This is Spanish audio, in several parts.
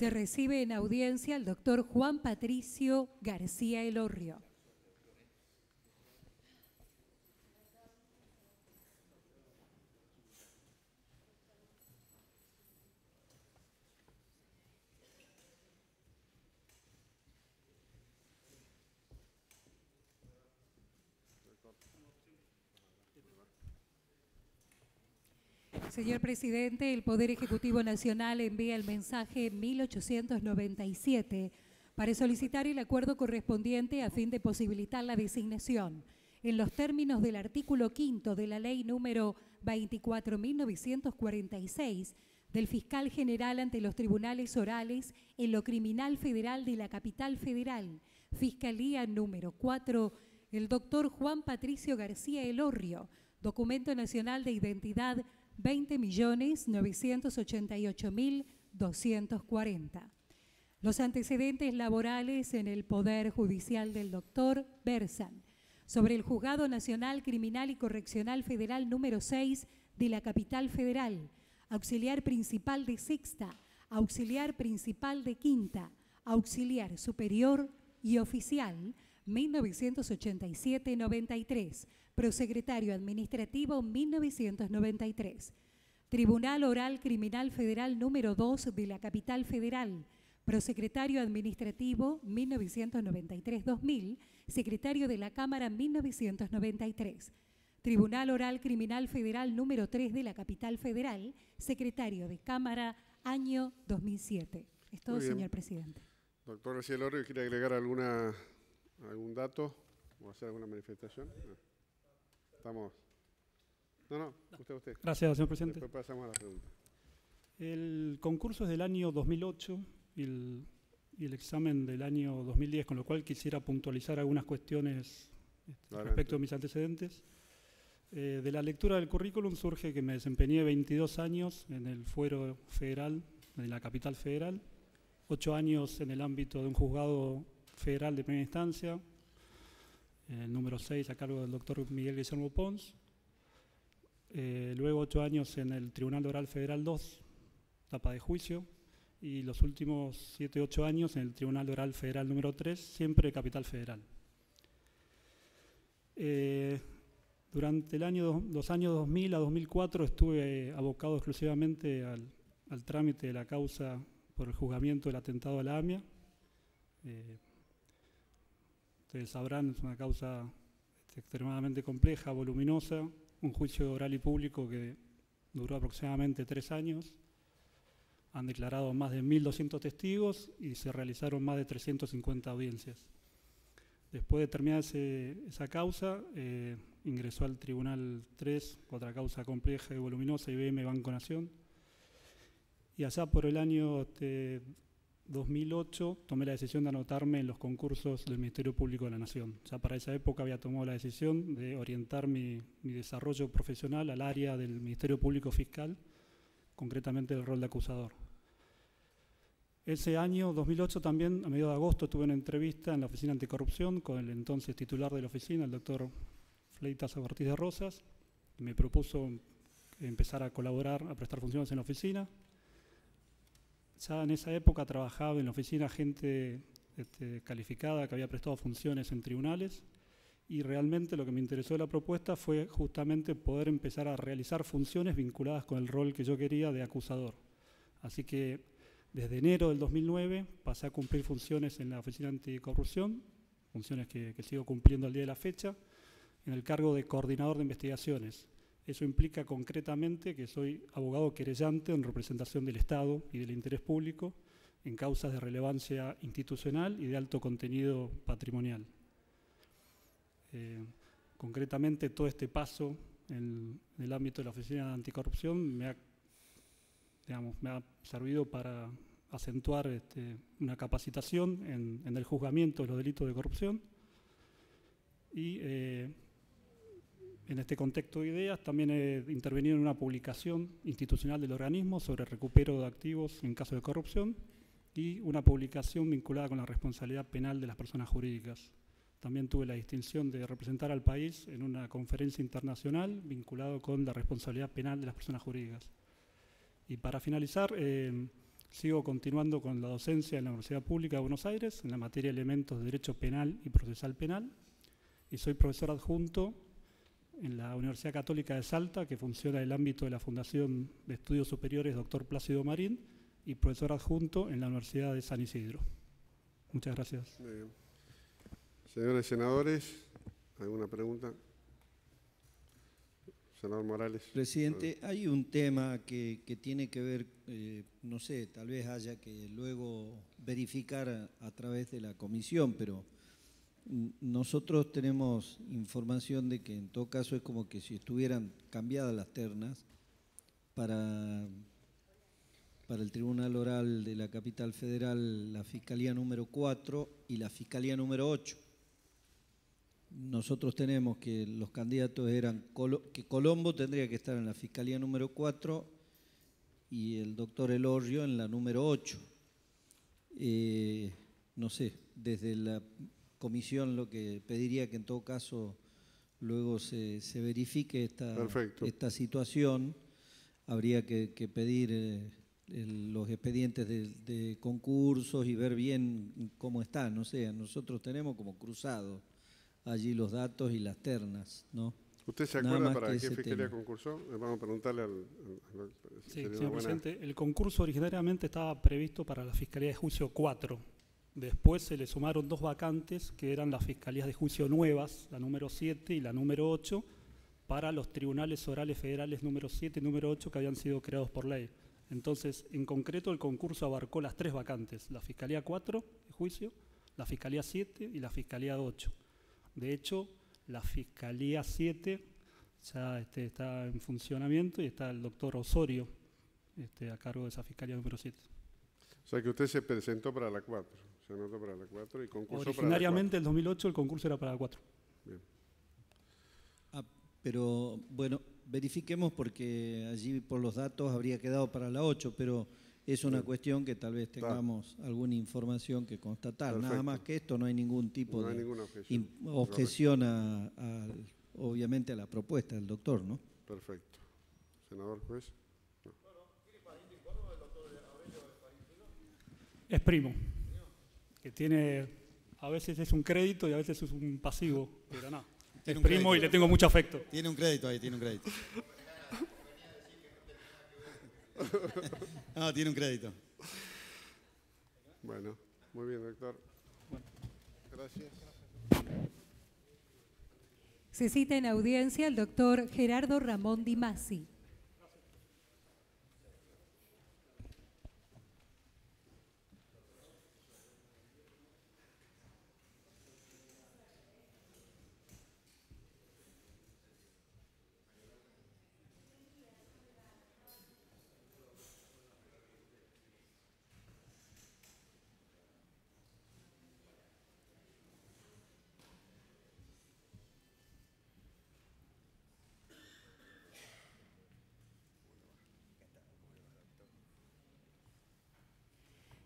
Se recibe en audiencia al doctor Juan Patricio García Elorrio. Señor presidente, el Poder Ejecutivo Nacional envía el mensaje 1897 para solicitar el acuerdo correspondiente a fin de posibilitar la designación, en los términos del artículo 5 de la Ley número 24.946, del fiscal general ante los tribunales orales en lo criminal federal de la capital federal, Fiscalía número 4, el doctor Juan Patricio García Elorrio, documento nacional de identidad 20.988.240. Los antecedentes laborales en el Poder Judicial del doctor versan sobre el Juzgado Nacional Criminal y Correccional Federal número 6 de la capital federal, auxiliar principal de sexta, auxiliar principal de quinta, auxiliar superior y oficial 1987-93, prosecretario administrativo 1993. Tribunal Oral Criminal Federal número 2 de la capital federal, prosecretario administrativo 1993-2000, secretario de la Cámara 1993. Tribunal Oral Criminal Federal número 3 de la capital federal, secretario de Cámara, año 2007. Es todo, señor presidente. Doctor García Elorrio, ¿quiere agregar algún dato o hacer alguna manifestación? No. Estamos... No, usted. Gracias, señor presidente. Después pasamos a la pregunta. El concurso es del año 2008 y el examen del año 2010, con lo cual quisiera puntualizar algunas cuestiones respecto a mis antecedentes. De la lectura del currículum surge que me desempeñé 22 años en el fuero federal, en la capital federal, 8 años en el ámbito de un juzgado federal de primera instancia, el número 6 a cargo del doctor Miguel Guillermo Pons, luego 8 años en el Tribunal Oral Federal 2, etapa de juicio, y los últimos 7-8 años en el Tribunal Oral Federal número 3, siempre de capital federal. Durante los años 2000 a 2004 estuve abocado exclusivamente al trámite de la causa por el juzgamiento del atentado a la AMIA. Ustedes sabrán, es una causa extremadamente compleja, voluminosa, un juicio oral y público que duró aproximadamente 3 años. Han declarado más de 1.200 testigos y se realizaron más de 350 audiencias. Después de terminar esa causa, ingresó al Tribunal 3, otra causa compleja y voluminosa, IBM Banco Nación. Y allá por el año 2008 tomé la decisión de anotarme en los concursos del Ministerio Público de la Nación. Ya para esa época había tomado la decisión de orientar mi desarrollo profesional al área del Ministerio Público Fiscal, concretamente el rol de acusador. Ese año, 2008, también, a mediados de agosto, tuve una entrevista en la Oficina Anticorrupción con el entonces titular de la oficina, el doctor Fleitas Ortiz de Rosas, y me propuso empezar a colaborar, a prestar funciones en la oficina. Ya en esa época trabajaba en la oficina gente calificada que había prestado funciones en tribunales, y realmente lo que me interesó de la propuesta fue justamente poder empezar a realizar funciones vinculadas con el rol que yo quería de acusador. Así que desde enero del 2009 pasé a cumplir funciones en la Oficina Anticorrupción, funciones que sigo cumpliendo al día de la fecha, en el cargo de coordinador de investigaciones. Eso implica concretamente que soy abogado querellante en representación del Estado y del interés público en causas de relevancia institucional y de alto contenido patrimonial. Concretamente, todo este paso en el ámbito de la Oficina Anticorrupción me ha servido para acentuar una capacitación en el juzgamiento de los delitos de corrupción y en este contexto de ideas también he intervenido en una publicación institucional del organismo sobre recupero de activos en caso de corrupción y una publicación vinculada con la responsabilidad penal de las personas jurídicas. También tuve la distinción de representar al país en una conferencia internacional vinculada con la responsabilidad penal de las personas jurídicas. Y para finalizar, Sigo continuando con la docencia en la Universidad Pública de Buenos Aires, en la materia de elementos de derecho penal y procesal penal, y soy profesor adjunto en la Universidad Católica de Salta, que funciona en el ámbito de la Fundación de Estudios Superiores Dr. Plácido Marín, y profesor adjunto en la Universidad de San Isidro. Muchas gracias. Muy bien. Señores senadores, ¿alguna pregunta? Senador Morales. Presidente, hay un tema que tiene que ver, no sé, tal vez haya que luego verificar a través de la comisión, pero nosotros tenemos información de que en todo caso es como que si estuvieran cambiadas las ternas para el Tribunal Oral de la Capital Federal, la Fiscalía número 4 y la Fiscalía número 8. Nosotros tenemos que los candidatos eran que Colombo tendría que estar en la Fiscalía número 4 y el doctor Elorrio en la número 8. No sé, desde la comisión lo que pediría que en todo caso luego se verifique esta situación. Habría que pedir los expedientes de concursos y ver bien cómo están. O sea, nosotros tenemos como cruzado allí los datos y las ternas, ¿no? ¿Usted se acuerda para qué fiscalía concursó? Vamos a preguntarle al sí, señor presidente. El concurso originariamente estaba previsto para la Fiscalía de Juicio 4. Después se le sumaron 2 vacantes que eran las Fiscalías de Juicio nuevas, la número 7 y la número 8, para los tribunales orales federales número 7 y número 8 que habían sido creados por ley. Entonces, en concreto, el concurso abarcó las 3 vacantes, la Fiscalía 4 de Juicio, la Fiscalía 7 y la Fiscalía 8. De hecho, la Fiscalía 7 ya está en funcionamiento y está el doctor Osorio a cargo de esa Fiscalía número 7. O sea que usted se presentó para la 4, se anotó para la 4 y concursó originariamente, para la 4. En 2008 el concurso era para la 4. Bien. Pero bueno, verifiquemos porque allí por los datos habría quedado para la 8, pero es una cuestión que tal vez tengamos alguna información que constatar. Perfecto. Nada más que esto, no hay ningún tipo de ninguna objeción obviamente a la propuesta del doctor, ¿no? Perfecto. Senador juez. No. Es primo, que tiene, a veces es un crédito y a veces es un pasivo, pero no. Es primo crédito. Y le tengo mucho afecto. Tiene un crédito ahí, tiene un crédito. No, tiene un crédito. Bueno, muy bien, doctor. Bueno. Gracias. Se cita en audiencia el doctor Gerardo Ramón Di Masi.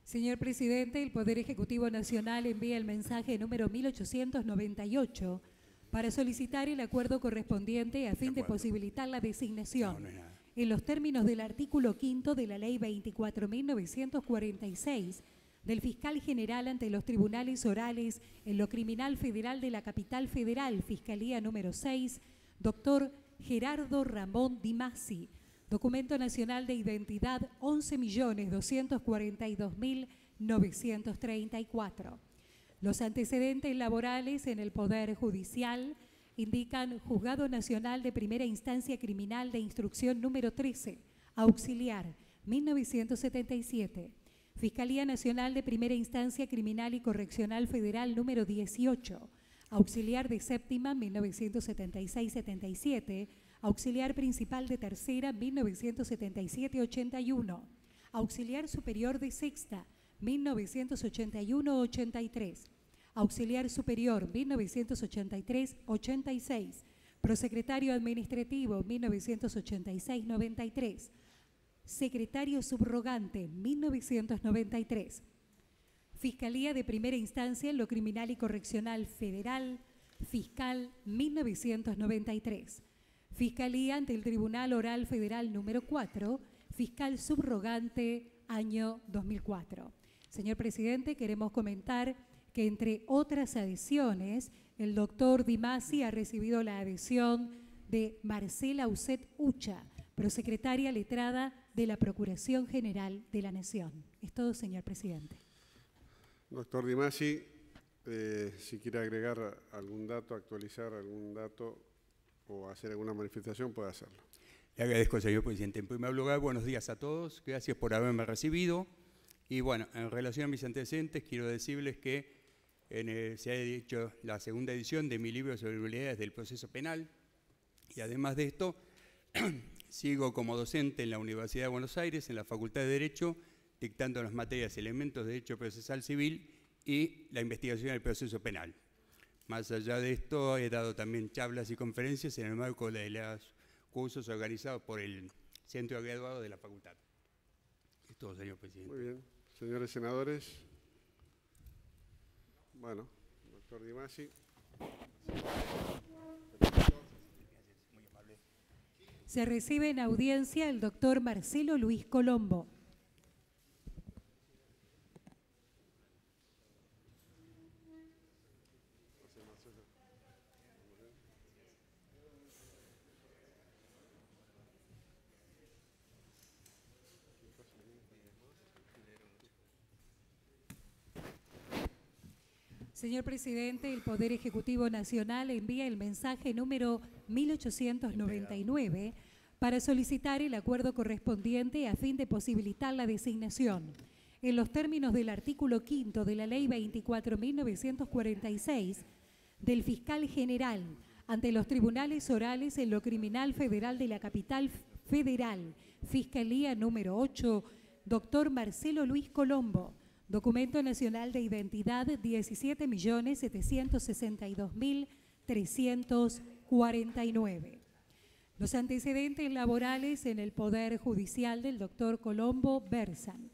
Señor presidente, el Poder Ejecutivo Nacional envía el mensaje número 1898 para solicitar el acuerdo correspondiente a fin de posibilitar la designación en los términos del artículo 5 de la Ley 24.946 del Fiscal General ante los Tribunales Orales en lo Criminal Federal de la Capital Federal, Fiscalía número 6, doctor Gerardo Ramón Di Masi. Documento Nacional de Identidad 11.242.934. Los antecedentes laborales en el Poder Judicial indican Juzgado Nacional de Primera Instancia Criminal de Instrucción número 13, Auxiliar, 1977. Fiscalía Nacional de Primera Instancia Criminal y Correccional Federal número 18, Auxiliar de Séptima, 1976-77, Auxiliar Principal de Tercera, 1977-81. Auxiliar Superior de Sexta, 1981-83. Auxiliar Superior, 1983-86. Prosecretario Administrativo, 1986-93. Secretario Subrogante, 1993. Fiscalía de Primera Instancia en lo Criminal y Correccional Federal, Fiscal, 1993. Fiscalía ante el Tribunal Oral Federal número 4, Fiscal Subrogante año 2004. Señor presidente, queremos comentar que entre otras adhesiones, el doctor Di Masi ha recibido la adhesión de Marcela Uset Ucha, prosecretaria letrada de la Procuración General de la Nación. Es todo, señor presidente. Doctor Di Masi, si quiere agregar algún dato, actualizar algún dato o hacer alguna manifestación, puede hacerlo. Le agradezco, señor presidente. En primer lugar, buenos días a todos. Gracias por haberme recibido. Y bueno, en relación a mis antecedentes, quiero decirles que se ha hecho la segunda edición de mi libro sobre vulnerabilidades del proceso penal. Y además de esto, sigo como docente en la Universidad de Buenos Aires, en la Facultad de Derecho, dictando las materias Elementos de Derecho Procesal Civil y la investigación del proceso penal. Más allá de esto, he dado también charlas y conferencias en el marco de los cursos organizados por el Centro de Graduados de la Facultad. Es todo, señor presidente. Muy bien. Señores senadores. Bueno, doctor Di Masi. Se recibe en audiencia el doctor Marcelo Luis Colombo. Señor presidente, el Poder Ejecutivo Nacional envía el mensaje número 1899 para solicitar el acuerdo correspondiente a fin de posibilitar la designación, en los términos del artículo 5 de la Ley 24.946, del fiscal general ante los tribunales orales en lo criminal federal de la Capital Federal, Fiscalía número 8, doctor Marcelo Luis Colombo, Documento Nacional de Identidad 17.762.349. Los antecedentes laborales en el Poder Judicial del doctor Colombo versan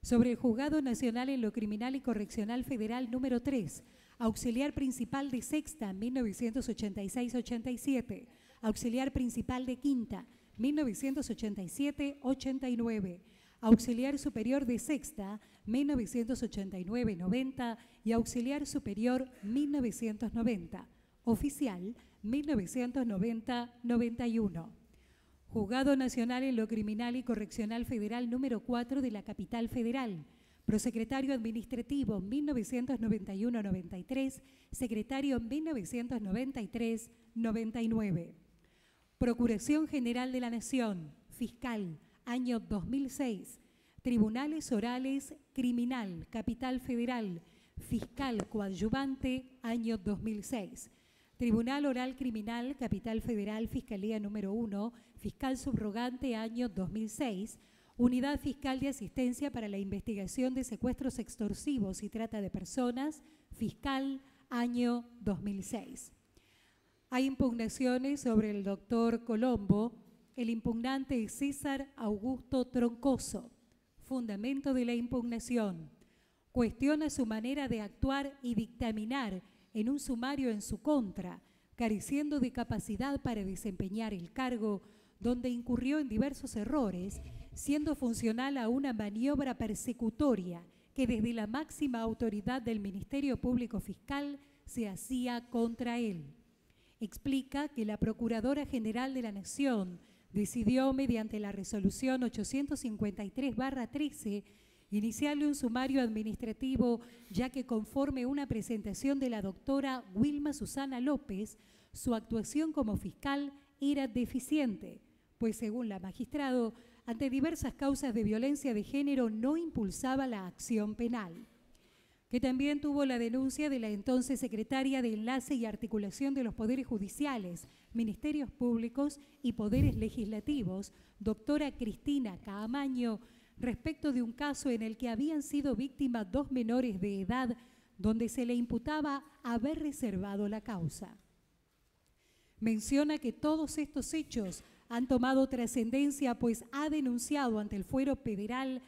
sobre el Juzgado Nacional en lo Criminal y Correccional Federal número 3, auxiliar principal de Sexta, 1986-87, auxiliar principal de Quinta, 1987-89, auxiliar superior de Sexta, 1989-90 y auxiliar superior 1990, oficial 1990-91. Juzgado Nacional en lo Criminal y Correccional Federal número 4 de la Capital Federal, prosecretario administrativo 1991-93, secretario 1993-99. Procuración General de la Nación, fiscal, año 2006, Tribunales Orales Criminal, Capital Federal, fiscal coadyuvante, año 2006. Tribunal Oral Criminal, Capital Federal, Fiscalía número 1, fiscal subrogante, año 2006. Unidad Fiscal de Asistencia para la Investigación de Secuestros Extorsivos y Trata de Personas, fiscal, año 2006. Hay impugnaciones sobre el doctor Colombo. El impugnante es César Augusto Troncoso. Fundamento de la impugnación. Cuestiona su manera de actuar y dictaminar en un sumario en su contra, careciendo de capacidad para desempeñar el cargo, donde incurrió en diversos errores, siendo funcional a una maniobra persecutoria que desde la máxima autoridad del Ministerio Público Fiscal se hacía contra él. Explica que la Procuradora General de la Nación decidió, mediante la resolución 853/13, iniciarle un sumario administrativo, ya que conforme una presentación de la doctora Wilma Susana López, su actuación como fiscal era deficiente, pues según la magistrado, ante diversas causas de violencia de género no impulsaba la acción penal. Que también tuvo la denuncia de la entonces secretaria de Enlace y Articulación de los Poderes Judiciales, Ministerios Públicos y Poderes Legislativos, doctora Cristina Caamaño, respecto de un caso en el que habían sido víctimas 2 menores de edad, donde se le imputaba haber reservado la causa. Menciona que todos estos hechos han tomado trascendencia, pues ha denunciado ante el Fuero Federal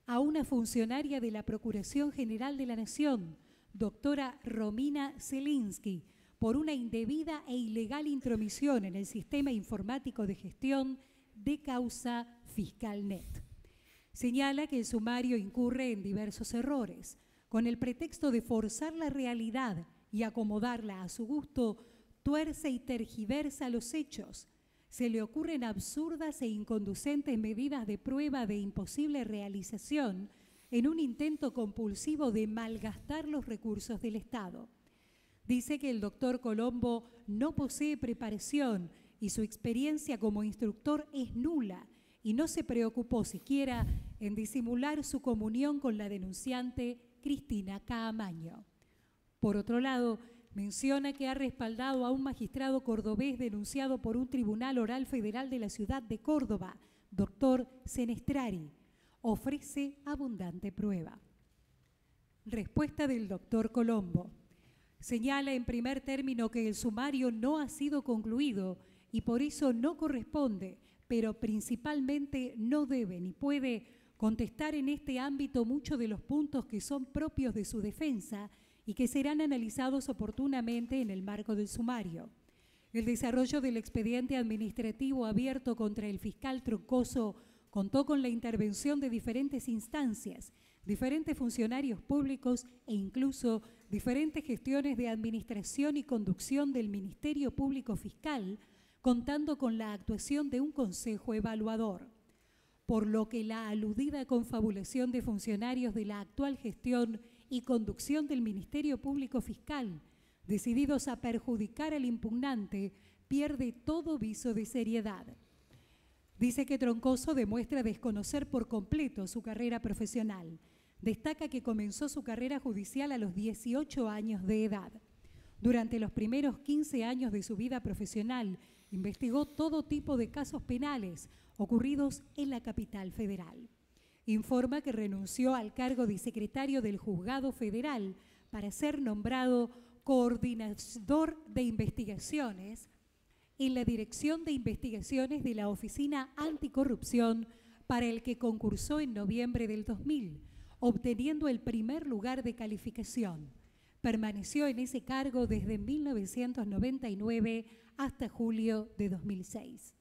a una funcionaria de la Procuración General de la Nación, doctora Romina Zelinsky, por una indebida e ilegal intromisión en el sistema informático de gestión de causa FiscalNet. Señala que el sumario incurre en diversos errores. Con el pretexto de forzar la realidad y acomodarla a su gusto, tuerce y tergiversa los hechos. Se le ocurren absurdas e inconducentes medidas de prueba de imposible realización en un intento compulsivo de malgastar los recursos del Estado. Dice que el doctor Colombo no posee preparación y su experiencia como instructor es nula y no se preocupó siquiera en disimular su comunión con la denunciante Cristina Caamaño. Por otro lado, menciona que ha respaldado a un magistrado cordobés denunciado por un tribunal oral federal de la ciudad de Córdoba, doctor Senestrari. Ofrece abundante prueba. Respuesta del doctor Colombo. Señala en primer término que el sumario no ha sido concluido y por eso no corresponde, pero principalmente no debe ni puede contestar en este ámbito muchos de los puntos que son propios de su defensa y que serán analizados oportunamente en el marco del sumario. El desarrollo del expediente administrativo abierto contra el fiscal Troncoso contó con la intervención de diferentes instancias, diferentes funcionarios públicos e incluso diferentes gestiones de administración y conducción del Ministerio Público Fiscal, contando con la actuación de un consejo evaluador, por lo que la aludida confabulación de funcionarios de la actual gestión y conducción del Ministerio Público Fiscal, decididos a perjudicar al impugnante, pierde todo viso de seriedad. Dice que Troncoso demuestra desconocer por completo su carrera profesional. Destaca que comenzó su carrera judicial a los 18 años de edad. Durante los primeros 15 años de su vida profesional, investigó todo tipo de casos penales ocurridos en la capital federal. Informa que renunció al cargo de secretario del Juzgado Federal para ser nombrado coordinador de investigaciones en la Dirección de Investigaciones de la Oficina Anticorrupción, para el que concursó en noviembre del 2000, obteniendo el primer lugar de calificación. Permaneció en ese cargo desde 1999 hasta julio de 2006.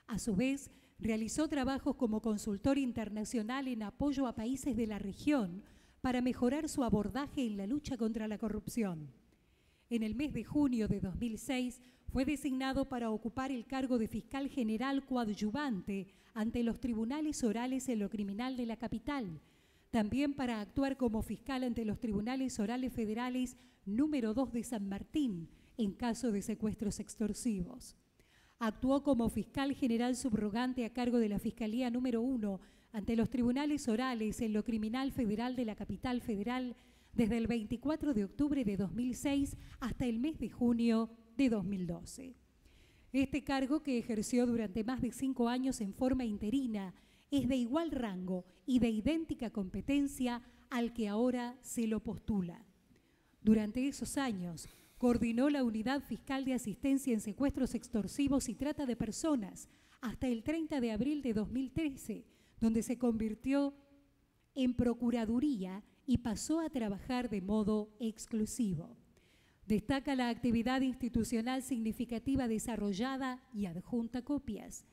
A su vez, realizó trabajos como consultor internacional en apoyo a países de la región para mejorar su abordaje en la lucha contra la corrupción. En el mes de junio de 2006 fue designado para ocupar el cargo de fiscal general coadyuvante ante los tribunales orales en lo criminal de la capital, también para actuar como fiscal ante los tribunales orales federales número 2 de San Martín en caso de secuestros extorsivos. Actuó como fiscal general subrogante a cargo de la Fiscalía número 1 ante los tribunales orales en lo criminal federal de la capital federal desde el 24 de octubre de 2006 hasta el mes de junio de 2012. Este cargo, que ejerció durante más de 5 años en forma interina, es de igual rango y de idéntica competencia al que ahora se lo postula. Durante esos años, coordinó la Unidad Fiscal de Asistencia en Secuestros Extorsivos y Trata de Personas hasta el 30 de abril de 2013, donde se convirtió en Procuraduría y pasó a trabajar de modo exclusivo. Destaca la actividad institucional significativa desarrollada y adjunta copias.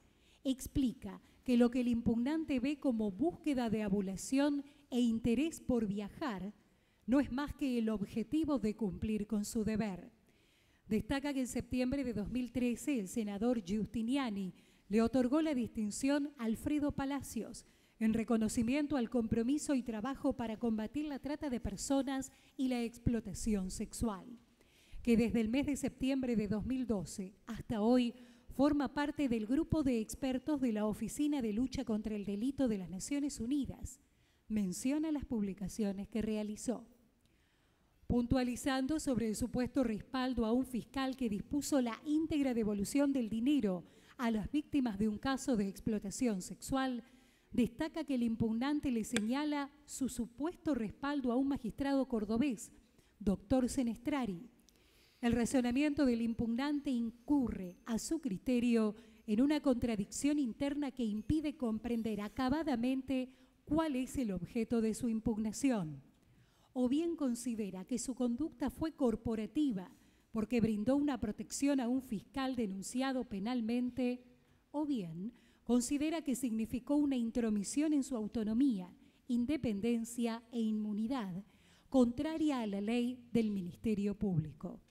Explica que lo que el impugnante ve como búsqueda de abulación e interés por viajar no es más que el objetivo de cumplir con su deber. Destaca que en septiembre de 2013 el senador Giustiniani le otorgó la distinción Alfredo Palacios en reconocimiento al compromiso y trabajo para combatir la trata de personas y la explotación sexual, que desde el mes de septiembre de 2012 hasta hoy forma parte del grupo de expertos de la Oficina de Lucha contra el Delito de las Naciones Unidas. Menciona las publicaciones que realizó. Puntualizando sobre el supuesto respaldo a un fiscal que dispuso la íntegra devolución del dinero a las víctimas de un caso de explotación sexual, destaca que el impugnante le señala su supuesto respaldo a un magistrado cordobés, doctor Senestrari. El razonamiento del impugnante incurre, a su criterio, en una contradicción interna que impide comprender acabadamente cuál es el objeto de su impugnación. O bien considera que su conducta fue corporativa porque brindó una protección a un fiscal denunciado penalmente, o bien considera que significó una intromisión en su autonomía, independencia e inmunidad, contraria a la ley del Ministerio Público.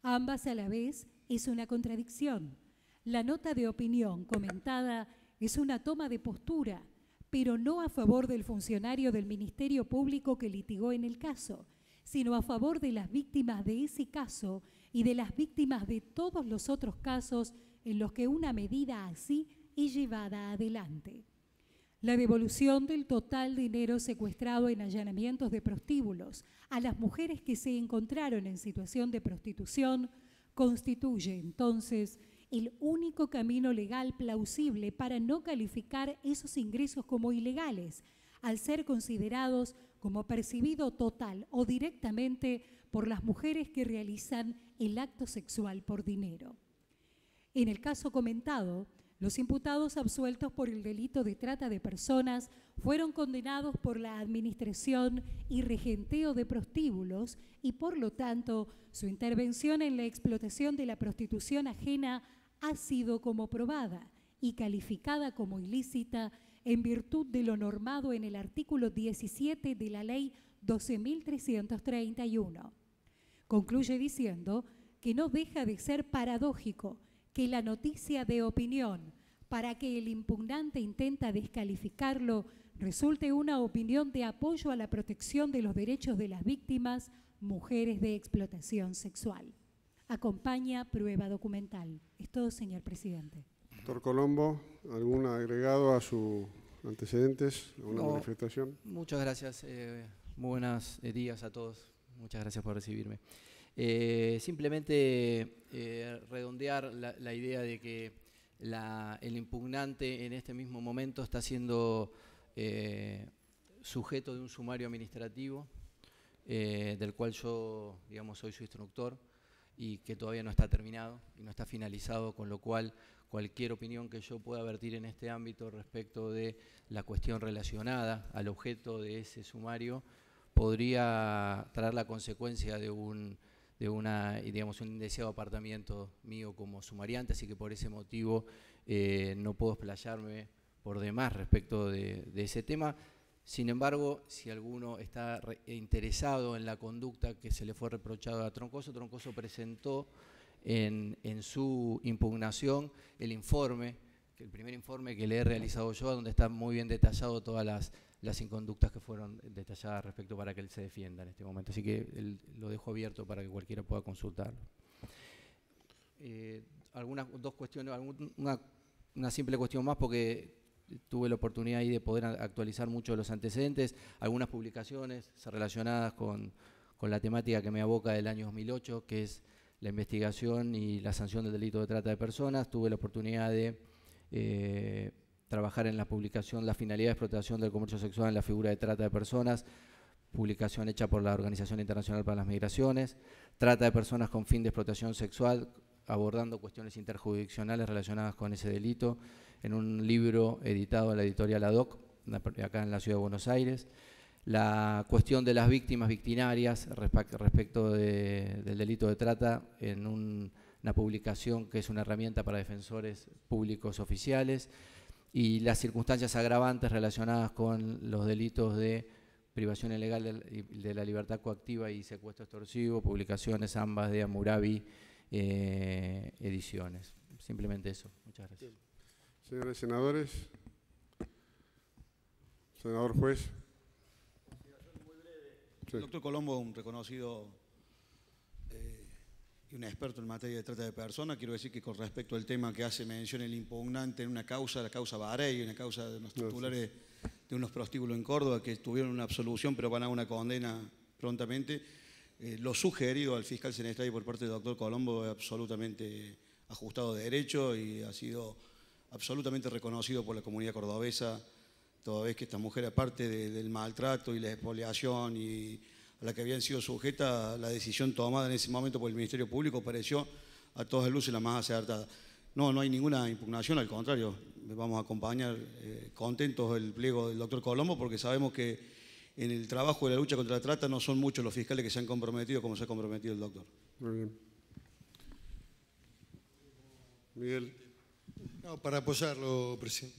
Ambas a la vez es una contradicción. La nota de opinión comentada es una toma de postura, pero no a favor del funcionario del Ministerio Público que litigó en el caso, sino a favor de las víctimas de ese caso y de las víctimas de todos los otros casos en los que una medida así es llevada adelante. La devolución del total dinero secuestrado en allanamientos de prostíbulos a las mujeres que se encontraron en situación de prostitución constituye entonces el único camino legal plausible para no calificar esos ingresos como ilegales, al ser considerados como percibido total o directamente por las mujeres que realizan el acto sexual por dinero. En el caso comentado, los imputados absueltos por el delito de trata de personas fueron condenados por la administración y regenteo de prostíbulos y, por lo tanto, su intervención en la explotación de la prostitución ajena ha sido como probada y calificada como ilícita en virtud de lo normado en el artículo 17 de la Ley 12.331. Concluye diciendo que no deja de ser paradójico que la noticia de opinión, para que el impugnante intenta descalificarlo, resulte una opinión de apoyo a la protección de los derechos de las víctimas, mujeres de explotación sexual. Acompaña prueba documental. Es todo, señor presidente. Doctor Colombo, ¿algún agregado a sus antecedentes, a una manifestación? Muchas gracias. Muy buenos días a todos. Muchas gracias por recibirme. Simplemente redondear la idea de que el impugnante en este mismo momento está siendo sujeto de un sumario administrativo del cual yo, digamos, soy su instructor y que todavía no está terminado y no está finalizado, con lo cual cualquier opinión que yo pueda vertir en este ámbito respecto de la cuestión relacionada al objeto de ese sumario podría traer la consecuencia de un indeseado apartamiento mío como sumariante, así que por ese motivo no puedo explayarme por demás respecto de ese tema. Sin embargo, si alguno está interesado en la conducta que se le fue reprochada a Troncoso, Troncoso presentó en su impugnación el informe, el primer informe que le he realizado yo, donde está muy bien detallado todas las inconductas que fueron detalladas respecto para que él se defienda en este momento. Así que lo dejo abierto para que cualquiera pueda consultarlo. Dos cuestiones, una simple cuestión más, porque tuve la oportunidad ahí de poder actualizar mucho los antecedentes, algunas publicaciones relacionadas con la temática que me aboca del año 2008, que es la investigación y la sanción del delito de trata de personas. Tuve la oportunidad de trabajar en la publicación La finalidad de explotación del comercio sexual en la figura de trata de personas, publicación hecha por la Organización Internacional para las Migraciones, trata de personas con fin de explotación sexual, abordando cuestiones interjurisdiccionales relacionadas con ese delito, en un libro editado en la editorial ADOC, acá en la Ciudad de Buenos Aires. La cuestión de las víctimas victimarias respecto del delito de trata en una publicación que es una herramienta para defensores públicos oficiales, y las circunstancias agravantes relacionadas con los delitos de privación ilegal de la libertad coactiva y secuestro extorsivo, publicaciones ambas de Hammurabi Ediciones. Simplemente eso. Muchas gracias. Señores senadores, senador juez. Sí. El doctor Colombo, un reconocido y un experto en materia de trata de personas. Quiero decir que con respecto al tema que hace mención el impugnante en una causa, la causa Barey, una causa de unos titulares de unos prostíbulos en Córdoba que tuvieron una absolución pero van a una condena prontamente, lo sugerido al fiscal Senestradi por parte del doctor Colombo es absolutamente ajustado de derecho y ha sido absolutamente reconocido por la comunidad cordobesa, toda vez que esta mujer, aparte del maltrato y la expoliación y a la que habían sido sujetas, la decisión tomada en ese momento por el Ministerio Público pareció a todas luces la más acertada. No hay ninguna impugnación, al contrario, vamos a acompañar contentos el pliego del doctor Colombo porque sabemos que en el trabajo de la lucha contra la trata no son muchos los fiscales que se han comprometido como se ha comprometido el doctor. Muy bien. Miguel. No, para apoyarlo, presidente.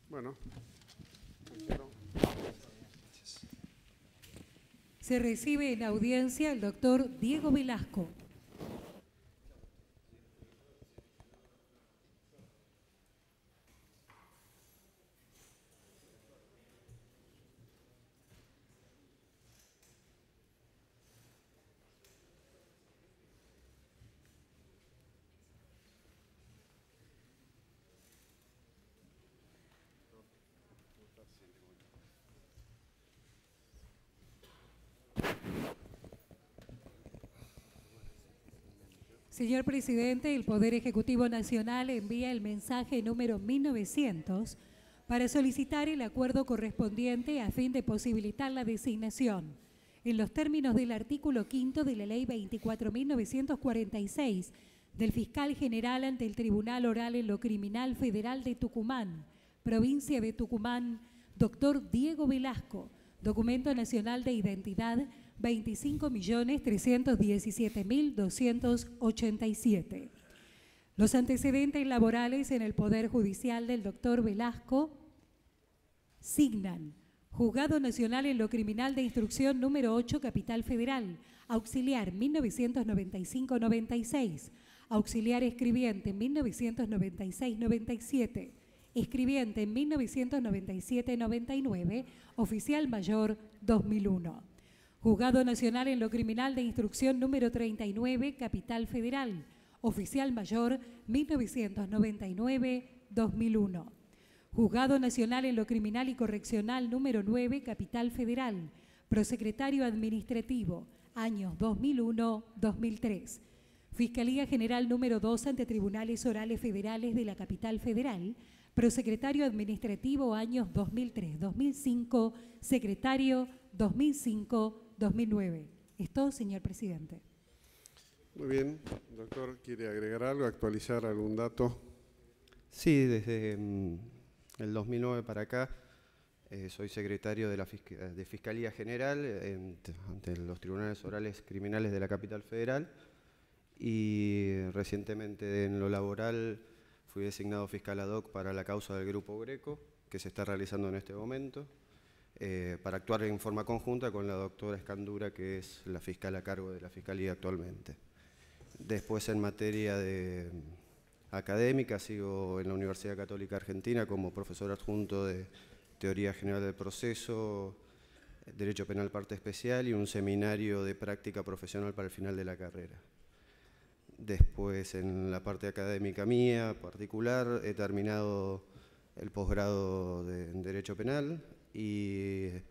Bueno. Se recibe en audiencia el doctor Diego Velasco. Señor presidente, el Poder Ejecutivo Nacional envía el mensaje número 1900 para solicitar el acuerdo correspondiente a fin de posibilitar la designación, en los términos del artículo 5 de la Ley 24.946, del Fiscal General ante el Tribunal Oral en lo Criminal Federal de Tucumán, Provincia de Tucumán, doctor Diego Velasco, documento nacional de identidad 25.317.287. Los antecedentes laborales en el Poder Judicial del doctor Velasco signan: Juzgado Nacional en lo Criminal de Instrucción número 8, Capital Federal, auxiliar 1995-96, auxiliar escribiente 1996-97, escribiente 1997-99, oficial mayor 2001. Juzgado Nacional en lo Criminal de Instrucción número 39, Capital Federal, oficial mayor 1999-2001. Juzgado Nacional en lo Criminal y Correccional número 9, Capital Federal, prosecretario administrativo, años 2001-2003. Fiscalía General número 2 ante Tribunales Orales Federales de la Capital Federal, prosecretario administrativo, años 2003-2005, secretario 2005-2009. Es todo, señor presidente. Muy bien. Doctor, ¿quiere agregar algo, actualizar algún dato? Sí, desde el 2009 para acá soy secretario de la Fiscalía General ante los Tribunales Orales Criminales de la Capital Federal y recientemente en lo laboral fui designado fiscal ad hoc para la causa del Grupo Greco, que se está realizando en este momento, para actuar en forma conjunta con la doctora Escandura, que es la fiscal a cargo de la Fiscalía actualmente. Después, en materia de académica, sigo en la Universidad Católica Argentina como profesor adjunto de Teoría General del Proceso, Derecho Penal Parte Especial y un seminario de práctica profesional para el final de la carrera. Después, en la parte académica mía particular, he terminado el posgrado en Derecho Penal y he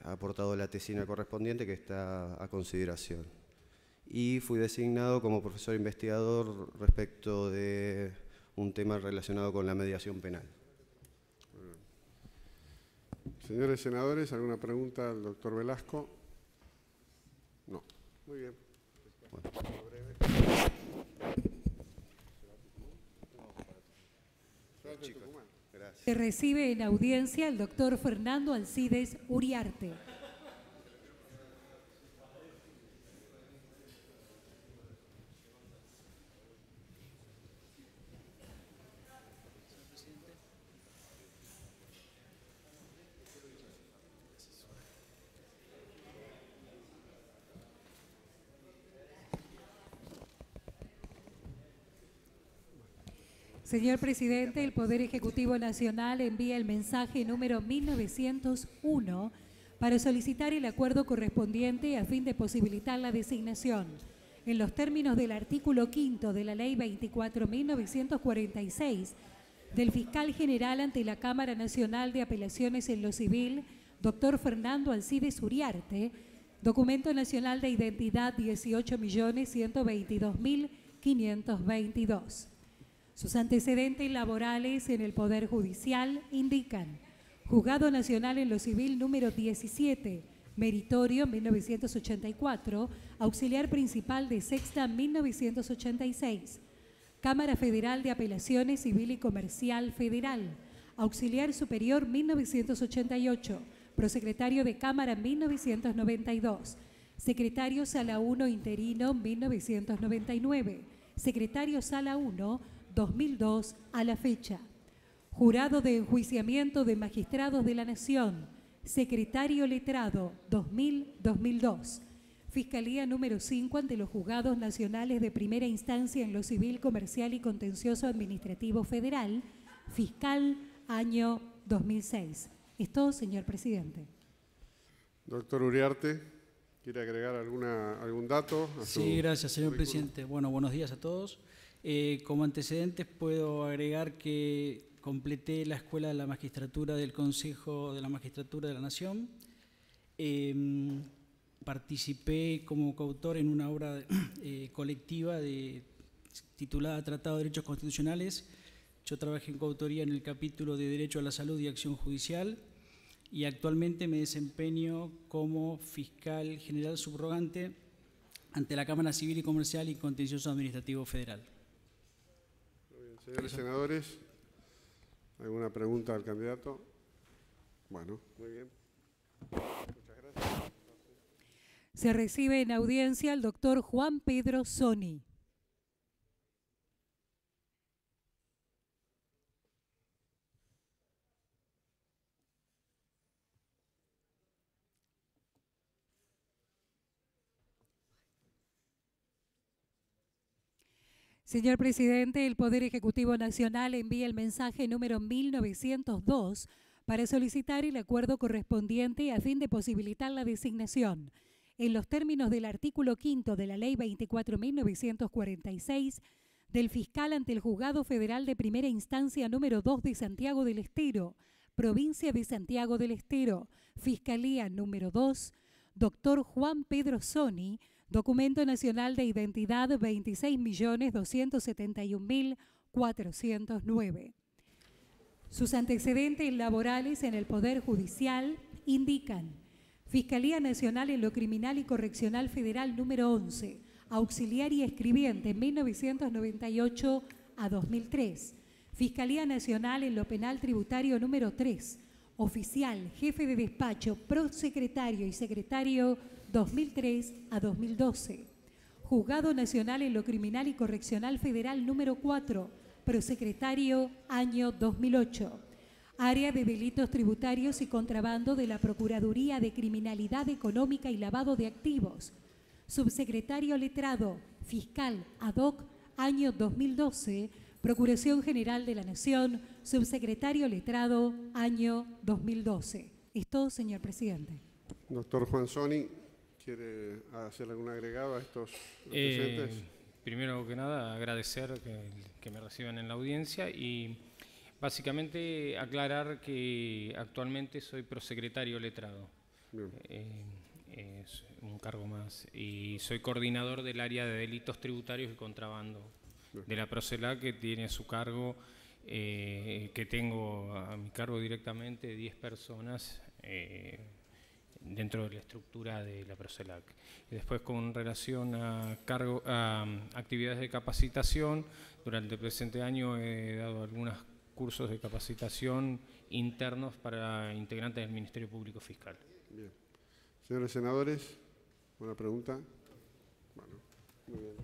aportado la tesina correspondiente que está a consideración. Y fui designado como profesor investigador respecto de un tema relacionado con la mediación penal. Señores senadores, ¿alguna pregunta al doctor Velasco? No. Muy bien. Bueno. Se recibe en audiencia el doctor Fernando Alcides Uriarte. Señor presidente, el Poder Ejecutivo Nacional envía el mensaje número 1901 para solicitar el acuerdo correspondiente a fin de posibilitar la designación, en los términos del artículo 5 de la Ley 24.946, del Fiscal General ante la Cámara Nacional de Apelaciones en lo Civil, doctor Fernando Alcides Uriarte, documento nacional de identidad 18.122.522. Sus antecedentes laborales en el Poder Judicial indican: Juzgado Nacional en lo Civil número 17, Meritorio 1984, auxiliar principal de Sexta 1986. Cámara Federal de Apelaciones Civil y Comercial Federal, auxiliar superior 1988, prosecretario de Cámara 1992, secretario Sala 1 interino 1999, secretario Sala 1 2002 a la fecha. Jurado de Enjuiciamiento de Magistrados de la Nación, Secretario Letrado 2000-2002. Fiscalía número 5 ante los Juzgados Nacionales de Primera Instancia en lo Civil, Comercial y Contencioso Administrativo Federal, Fiscal año 2006. Es todo, señor presidente. Doctor Uriarte, ¿quiere agregar algún dato? Sí, gracias, señor presidente. Bueno, buenos días a todos. Como antecedentes puedo agregar que completé la Escuela de la Magistratura del Consejo de la Magistratura de la Nación. Participé como coautor en una obra colectiva titulada Tratado de Derechos Constitucionales. Yo trabajé en coautoría en el capítulo de Derecho a la Salud y Acción Judicial y actualmente me desempeño como fiscal general subrogante ante la Cámara Civil y Comercial y Contencioso Administrativo Federal. Muy bien, señores senadores, ¿alguna pregunta al candidato? Bueno, muy bien. Muchas gracias. Se recibe en audiencia al doctor Juan Pedro Soni. Señor presidente, el Poder Ejecutivo Nacional envía el mensaje número 1902 para solicitar el acuerdo correspondiente a fin de posibilitar la designación, en los términos del artículo 5 de la Ley 24.946, del fiscal ante el Juzgado Federal de Primera Instancia número 2 de Santiago del Estero, Provincia de Santiago del Estero, Fiscalía número 2, doctor Juan Pedro Soni, Documento Nacional de Identidad 26.271.409. Sus antecedentes laborales en el Poder Judicial indican: Fiscalía Nacional en lo Criminal y Correccional Federal número 11, auxiliar y escribiente 1998 a 2003. Fiscalía Nacional en lo Penal Tributario número 3, oficial, jefe de despacho, prosecretario y secretario 2003 a 2012. Juzgado Nacional en lo Criminal y Correccional Federal número 4, prosecretario año 2008. Área de Delitos Tributarios y Contrabando de la Procuraduría de Criminalidad Económica y Lavado de Activos. Subsecretario Letrado, Fiscal ad hoc, año 2012, Procuración General de la Nación, Subsecretario Letrado, año 2012. Es todo, señor presidente. Doctor Juan Soni, ¿quiere hacer algún agregado a estos antecedentes? Primero que nada, agradecer que me reciban en la audiencia y básicamente aclarar que actualmente soy prosecretario letrado. Es un cargo más. Y soy coordinador del área de delitos tributarios y contrabando de la Procelac, que tiene a su cargo, que tengo a mi cargo directamente 10 personas dentro de la estructura de la Procelac. Y después, con relación a actividades de capacitación, durante el presente año he dado algunos cursos de capacitación internos para integrantes del Ministerio Público Fiscal. Bien. Señores senadores, ¿una pregunta? Bueno, muy bien.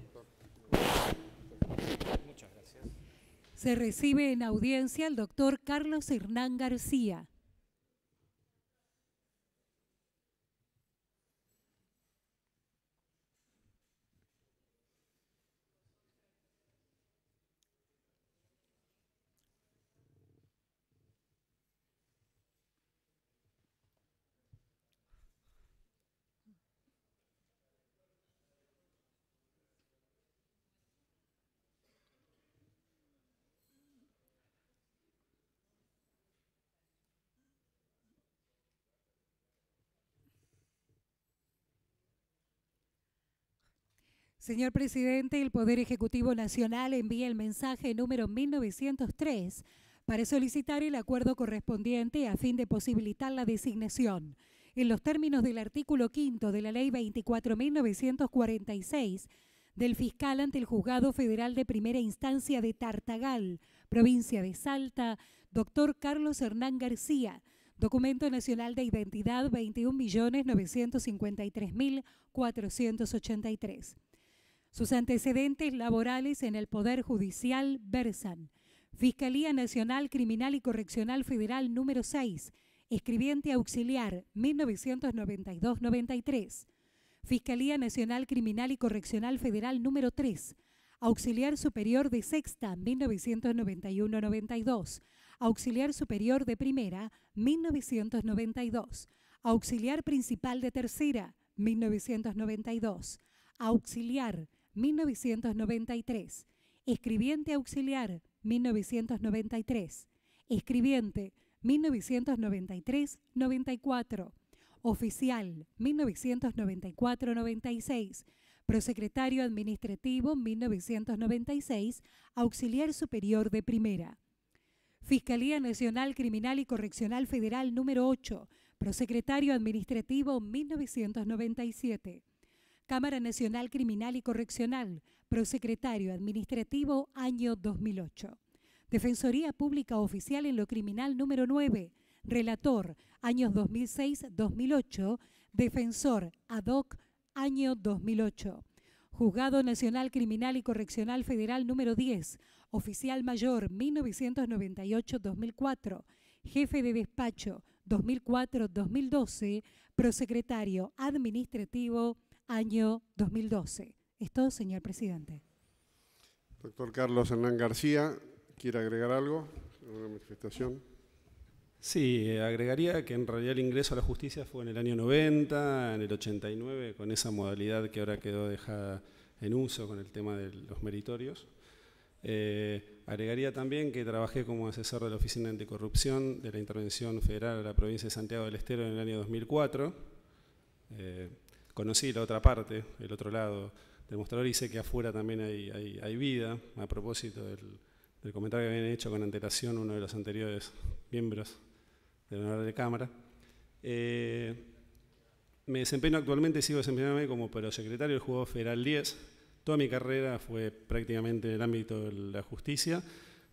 Muchas gracias. Se recibe en audiencia al doctor Carlos Hernán García. Señor presidente, el Poder Ejecutivo Nacional envía el mensaje número 1903 para solicitar el acuerdo correspondiente a fin de posibilitar la designación, en los términos del artículo 5 de la Ley 24.946, del fiscal ante el Juzgado Federal de Primera Instancia de Tartagal, provincia de Salta, doctor Carlos Hernán García, Documento Nacional de Identidad 21.953.483. Sus antecedentes laborales en el Poder Judicial versan: Fiscalía Nacional Criminal y Correccional Federal número 6, escribiente auxiliar 1992-93. Fiscalía Nacional Criminal y Correccional Federal número 3, auxiliar superior de sexta 1991-92, auxiliar superior de primera 1992, auxiliar principal de tercera 1992, auxiliar 1993, escribiente auxiliar 1993, escribiente 1993-94, oficial 1994-96, prosecretario administrativo 1996, auxiliar superior de primera. Fiscalía Nacional Criminal y Correccional Federal número 8, prosecretario administrativo 1997. Cámara Nacional Criminal y Correccional, prosecretario administrativo año 2008. Defensoría Pública Oficial en lo Criminal número 9, relator años 2006-2008, defensor ad hoc año 2008. Juzgado Nacional Criminal y Correccional Federal número 10, oficial mayor 1998-2004, jefe de despacho 2004-2012, prosecretario administrativo año 2012. Es todo, señor presidente. Doctor Carlos Hernán García, ¿quiere agregar algo? ¿Alguna manifestación? Sí, agregaría que en realidad el ingreso a la justicia fue en el año 90, en el 89, con esa modalidad que ahora quedó dejada en uso con el tema de los meritorios. Agregaría también que trabajé como asesor de la Oficina Anticorrupción de la Intervención Federal a la provincia de Santiago del Estero en el año 2004. Conocí la otra parte, el otro lado del mostrador, y sé que afuera también hay vida, a propósito del comentario que habían hecho con antelación uno de los anteriores miembros del Honorable Cámara. Me desempeño actualmente, sigo desempeñándome como prosecretario del Juzgado Federal 10. Toda mi carrera fue prácticamente en el ámbito de la justicia.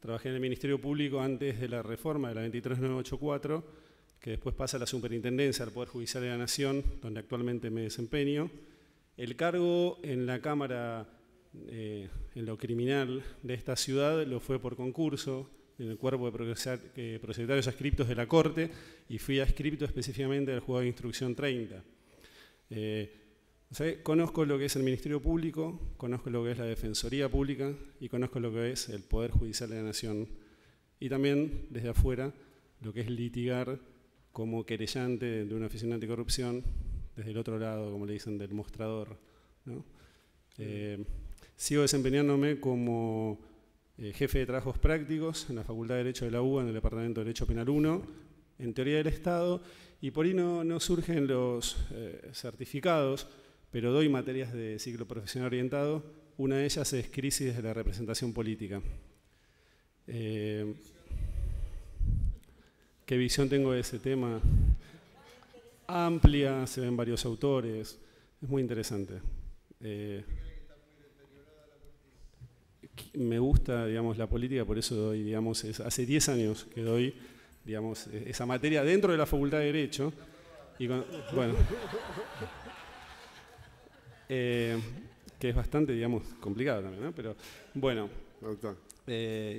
Trabajé en el Ministerio Público antes de la reforma de la 23984, que después pasa a la Superintendencia del Poder Judicial de la Nación, donde actualmente me desempeño. El cargo en la Cámara, en lo criminal de esta ciudad, lo fue por concurso, en el cuerpo de prosecretarios adscriptos de la Corte, y fui adscripto específicamente del Juzgado de Instrucción 30. Conozco lo que es el Ministerio Público, conozco lo que es la Defensoría Pública y conozco lo que es el Poder Judicial de la Nación. Y también, desde afuera, lo que es litigar como querellante de una oficina anticorrupción, desde el otro lado, como le dicen, del mostrador, ¿no? Sigo desempeñándome como jefe de trabajos prácticos en la Facultad de Derecho de la UBA, en el Departamento de Derecho Penal 1, en Teoría del Estado, y por ahí no surgen los certificados, pero doy materias de ciclo profesional orientado. Una de ellas es crisis de la representación política. ¿Qué visión tengo de ese tema? Amplia, se ven varios autores, es muy interesante. Me gusta, digamos, la política, por eso doy, digamos, hace 10 años que doy, digamos, esa materia dentro de la Facultad de Derecho. Y bueno, que es bastante, digamos, complicado también, ¿no? Pero bueno,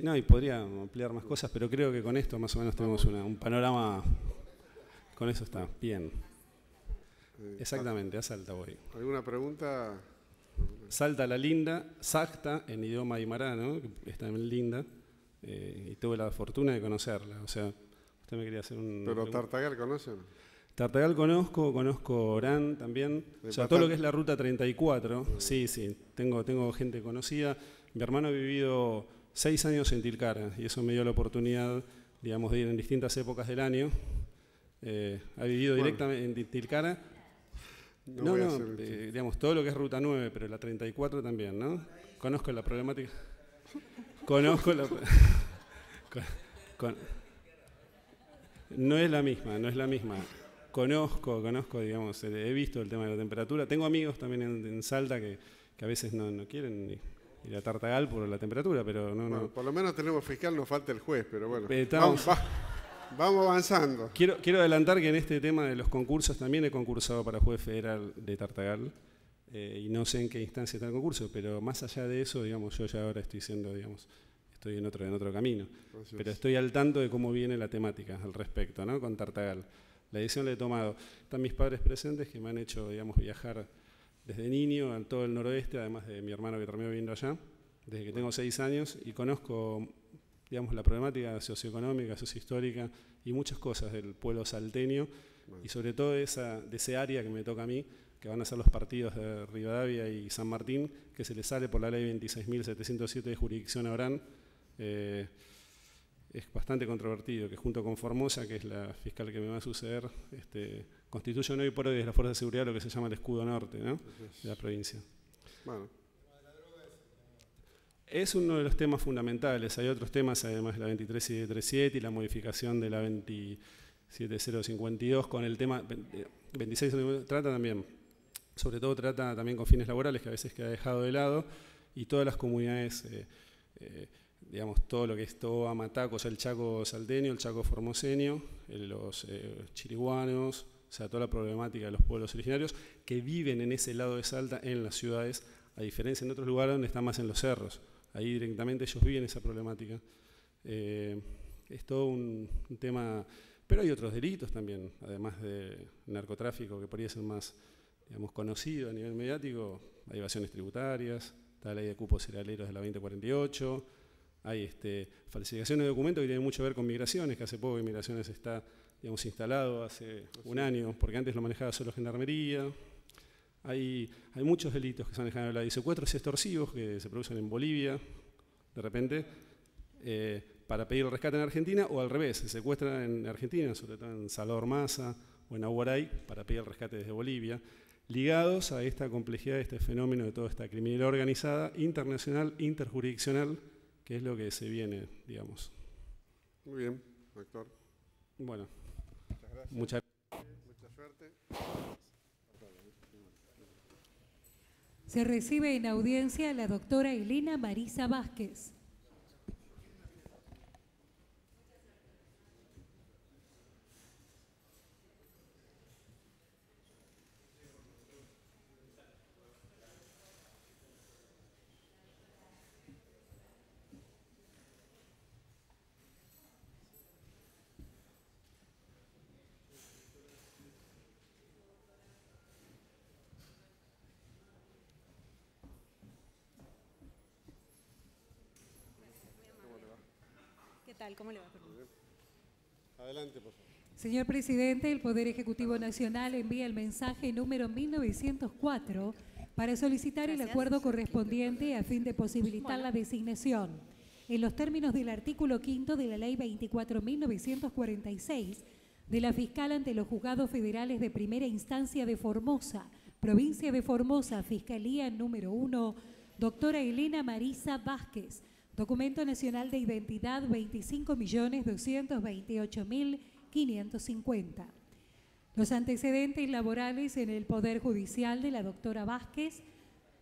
no, y podría ampliar más cosas, pero creo que con esto más o menos tenemos un panorama, con eso está, bien. Exactamente, a Salta voy. ¿Alguna pregunta? Salta la Linda, Sacta en idioma aymara, ¿no? Está en Linda, y tuve la fortuna de conocerla. O sea, usted me quería hacer un... ¿Pero Tartagal conoce o no? Tartagal conozco Orán también. O sea, todo lo que es la Ruta 34, sí, tengo gente conocida. Mi hermano ha vivido 6 años en Tilcara y eso me dio la oportunidad, digamos, de ir en distintas épocas del año. Ha vivido directamente en Tilcara. No, digamos, todo lo que es Ruta 9, pero la 34 también, ¿no? Conozco la problemática. Conozco la... No es la misma. Conozco, digamos, he visto el tema de la temperatura. Tengo amigos también en Salta que a veces no quieren ir a Tartagal por la temperatura, pero no. Bueno, por lo menos tenemos fiscal, nos falta el juez, pero bueno. Vamos avanzando. Quiero adelantar que en este tema de los concursos también he concursado para juez federal de Tartagal. y no sé en qué instancia está el concurso, pero más allá de eso, digamos, yo ya ahora estoy siendo, digamos, estoy en otro camino. Gracias. Pero estoy al tanto de cómo viene la temática al respecto, ¿no? Con Tartagal. La edición la he tomado. Están mis padres presentes que me han hecho, digamos, viajar desde niño a todo el noroeste, además de mi hermano que terminó viviendo allá, desde que tengo 6 años, y conozco, digamos, la problemática socioeconómica, sociohistórica y muchas cosas del pueblo salteño, y sobre todo de ese área que me toca a mí, que van a ser los partidos de Rivadavia y San Martín, que se les sale por la ley 26.707 de jurisdicción a Orán. Es bastante controvertido, que junto con Formosa, que es la fiscal que me va a suceder, constituyen hoy por hoy desde la Fuerza de Seguridad lo que se llama el escudo norte, ¿no? De la provincia. Bueno. Es uno de los temas fundamentales. Hay otros temas, además de la 23737 y la modificación de la 27052 con el tema 26, trata también, sobre todo trata también con fines laborales, que a veces queda dejado de lado, y todas las comunidades, digamos, todo lo que es Toa, Mataco, o sea, el Chaco salteño, el Chaco formoseño, los chiriguanos, o sea, toda la problemática de los pueblos originarios que viven en ese lado de Salta, en las ciudades, a diferencia en otros lugares donde están más en los cerros. Ahí directamente ellos viven esa problemática. Es todo un tema, pero hay otros delitos también, además de narcotráfico, que podría ser más, digamos, conocido a nivel mediático. Hay evasiones tributarias, está la ley de cupos cerealeros de la 2048, hay falsificaciones de documentos que tienen mucho que ver con migraciones, que hace poco que migraciones está, digamos, instalado hace un año, porque antes lo manejaba solo Gendarmería. Hay muchos delitos que se manejan en la ley, secuestros extorsivos que se producen en Bolivia, de repente, para pedir el rescate en Argentina, o al revés, se secuestran en Argentina, sobre todo en Salvador Maza o en Aguaray, para pedir el rescate desde Bolivia, ligados a esta complejidad, este fenómeno de toda esta criminalidad organizada, internacional, interjurisdiccional, que es lo que se viene, digamos. Muy bien, doctor. Bueno, muchas gracias. Mucha suerte. Se recibe en audiencia a la doctora Elena Marisa Vázquez. ¿Qué tal? ¿Cómo le va? Adelante, por favor. Señor Presidente, el Poder Ejecutivo Nacional envía el mensaje número 1904 para solicitar el acuerdo correspondiente a fin de posibilitar la designación, en los términos del artículo 5 de la Ley 24.946, de la fiscal ante los juzgados federales de primera instancia de Formosa, provincia de Formosa, Fiscalía número 1, doctora Elena Marisa Vázquez, documento nacional de identidad 25.228.550. Los antecedentes laborales en el Poder Judicial de la doctora Vázquez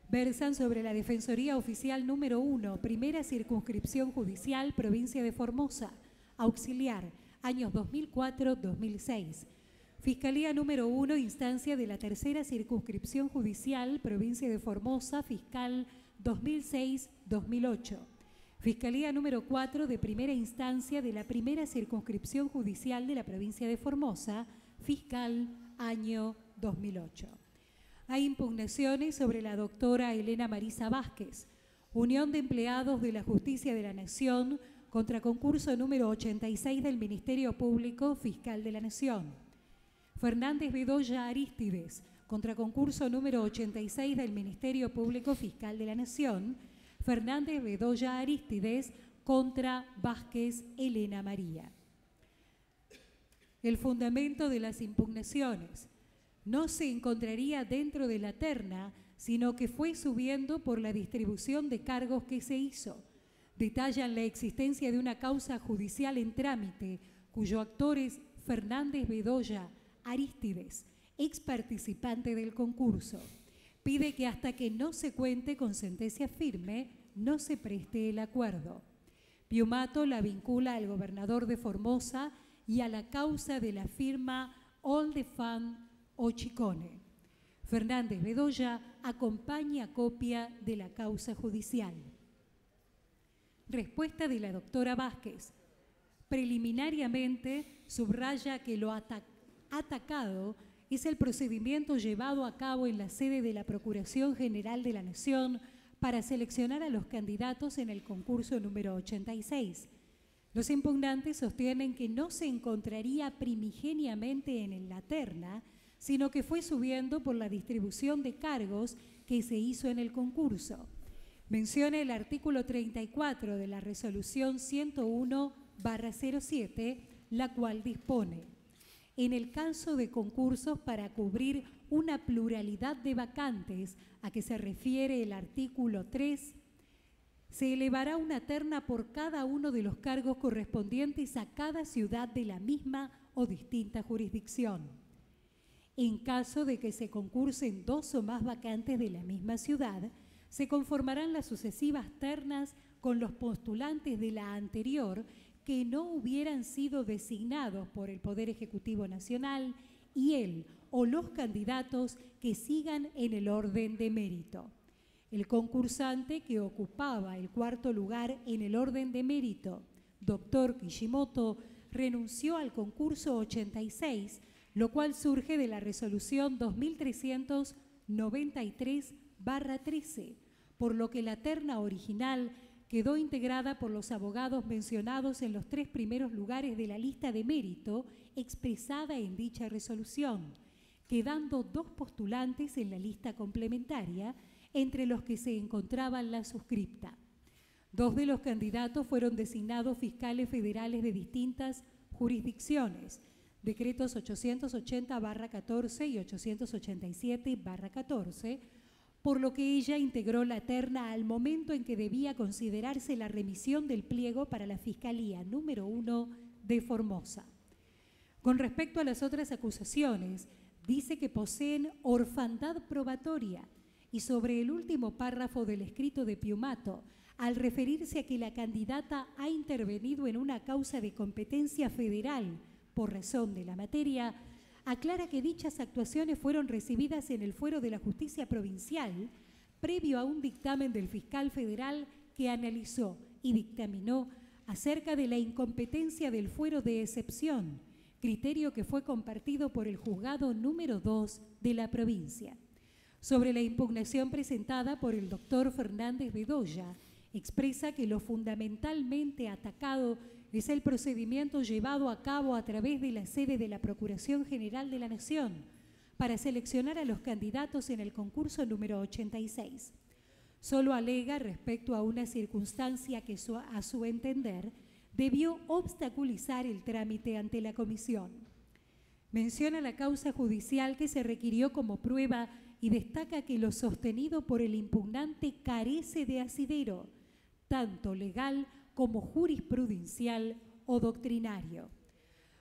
versan sobre la Defensoría Oficial número 1, Primera Circunscripción Judicial, Provincia de Formosa, auxiliar, años 2004-2006. Fiscalía número 1, instancia de la Tercera Circunscripción Judicial, Provincia de Formosa, fiscal 2006-2008. Fiscalía número 4 de primera instancia de la Primera Circunscripción Judicial de la Provincia de Formosa, fiscal año 2008. Hay impugnaciones sobre la doctora Elena Marisa Vázquez, Unión de Empleados de la Justicia de la Nación, contra concurso número 86 del Ministerio Público Fiscal de la Nación. Fernández Bedoya Arístides, contra concurso número 86 del Ministerio Público Fiscal de la Nación, Fernández Bedoya Arístides contra Vázquez Elena María. El fundamento de las impugnaciones no se encontraría dentro de la terna, sino que fue subiendo por la distribución de cargos que se hizo. Detallan la existencia de una causa judicial en trámite, cuyo actor es Fernández Bedoya Arístides, ex participante del concurso. Pide que hasta que no se cuente con sentencia firme, no se preste el acuerdo. Piumato la vincula al gobernador de Formosa y a la causa de la firma Oldefan Ochicone. Fernández Bedoya acompaña copia de la causa judicial. Respuesta de la doctora Vázquez. Preliminariamente subraya que lo atacado es el procedimiento llevado a cabo en la sede de la Procuración General de la Nación para seleccionar a los candidatos en el concurso número 86. Los impugnantes sostienen que no se encontraría primigeniamente en la terna, sino que fue subiendo por la distribución de cargos que se hizo en el concurso. Menciona el artículo 34 de la resolución 101/07, la cual dispone: en el caso de concursos para cubrir una pluralidad de vacantes a que se refiere el artículo 3, se elevará una terna por cada uno de los cargos correspondientes a cada ciudad de la misma o distinta jurisdicción. En caso de que se concursen 2 o más vacantes de la misma ciudad, se conformarán las sucesivas ternas con los postulantes de la anterior que no hubieran sido designados por el Poder Ejecutivo Nacional y él o los candidatos que sigan en el orden de mérito. El concursante que ocupaba el 4º lugar en el orden de mérito, doctor Kishimoto, renunció al concurso 86, lo cual surge de la resolución 2393/13, por lo que la terna original quedó integrada por los abogados mencionados en los 3 primeros lugares de la lista de mérito expresada en dicha resolución, quedando 2 postulantes en la lista complementaria, entre los que se encontraban la suscripta. 2 de los candidatos fueron designados fiscales federales de distintas jurisdicciones, decretos 880/14 y 887/14, por lo que ella integró la terna al momento en que debía considerarse la remisión del pliego para la Fiscalía número 1 de Formosa. Con respecto a las otras acusaciones, dice que poseen orfandad probatoria, y sobre el último párrafo del escrito de Piumato, al referirse a que la candidata ha intervenido en una causa de competencia federal por razón de la materia, aclara que dichas actuaciones fueron recibidas en el fuero de la Justicia Provincial previo a un dictamen del fiscal federal que analizó y dictaminó acerca de la incompetencia del fuero de excepción, criterio que fue compartido por el juzgado número 2 de la provincia. Sobre la impugnación presentada por el doctor Fernández Bedoya, expresa que lo fundamentalmente atacado es el procedimiento llevado a cabo a través de la sede de la Procuración General de la Nación para seleccionar a los candidatos en el concurso número 86. Solo alega respecto a una circunstancia que a su entender debió obstaculizar el trámite ante la comisión. Menciona la causa judicial que se requirió como prueba y destaca que lo sostenido por el impugnante carece de asidero, tanto legal como jurisprudencial o doctrinario.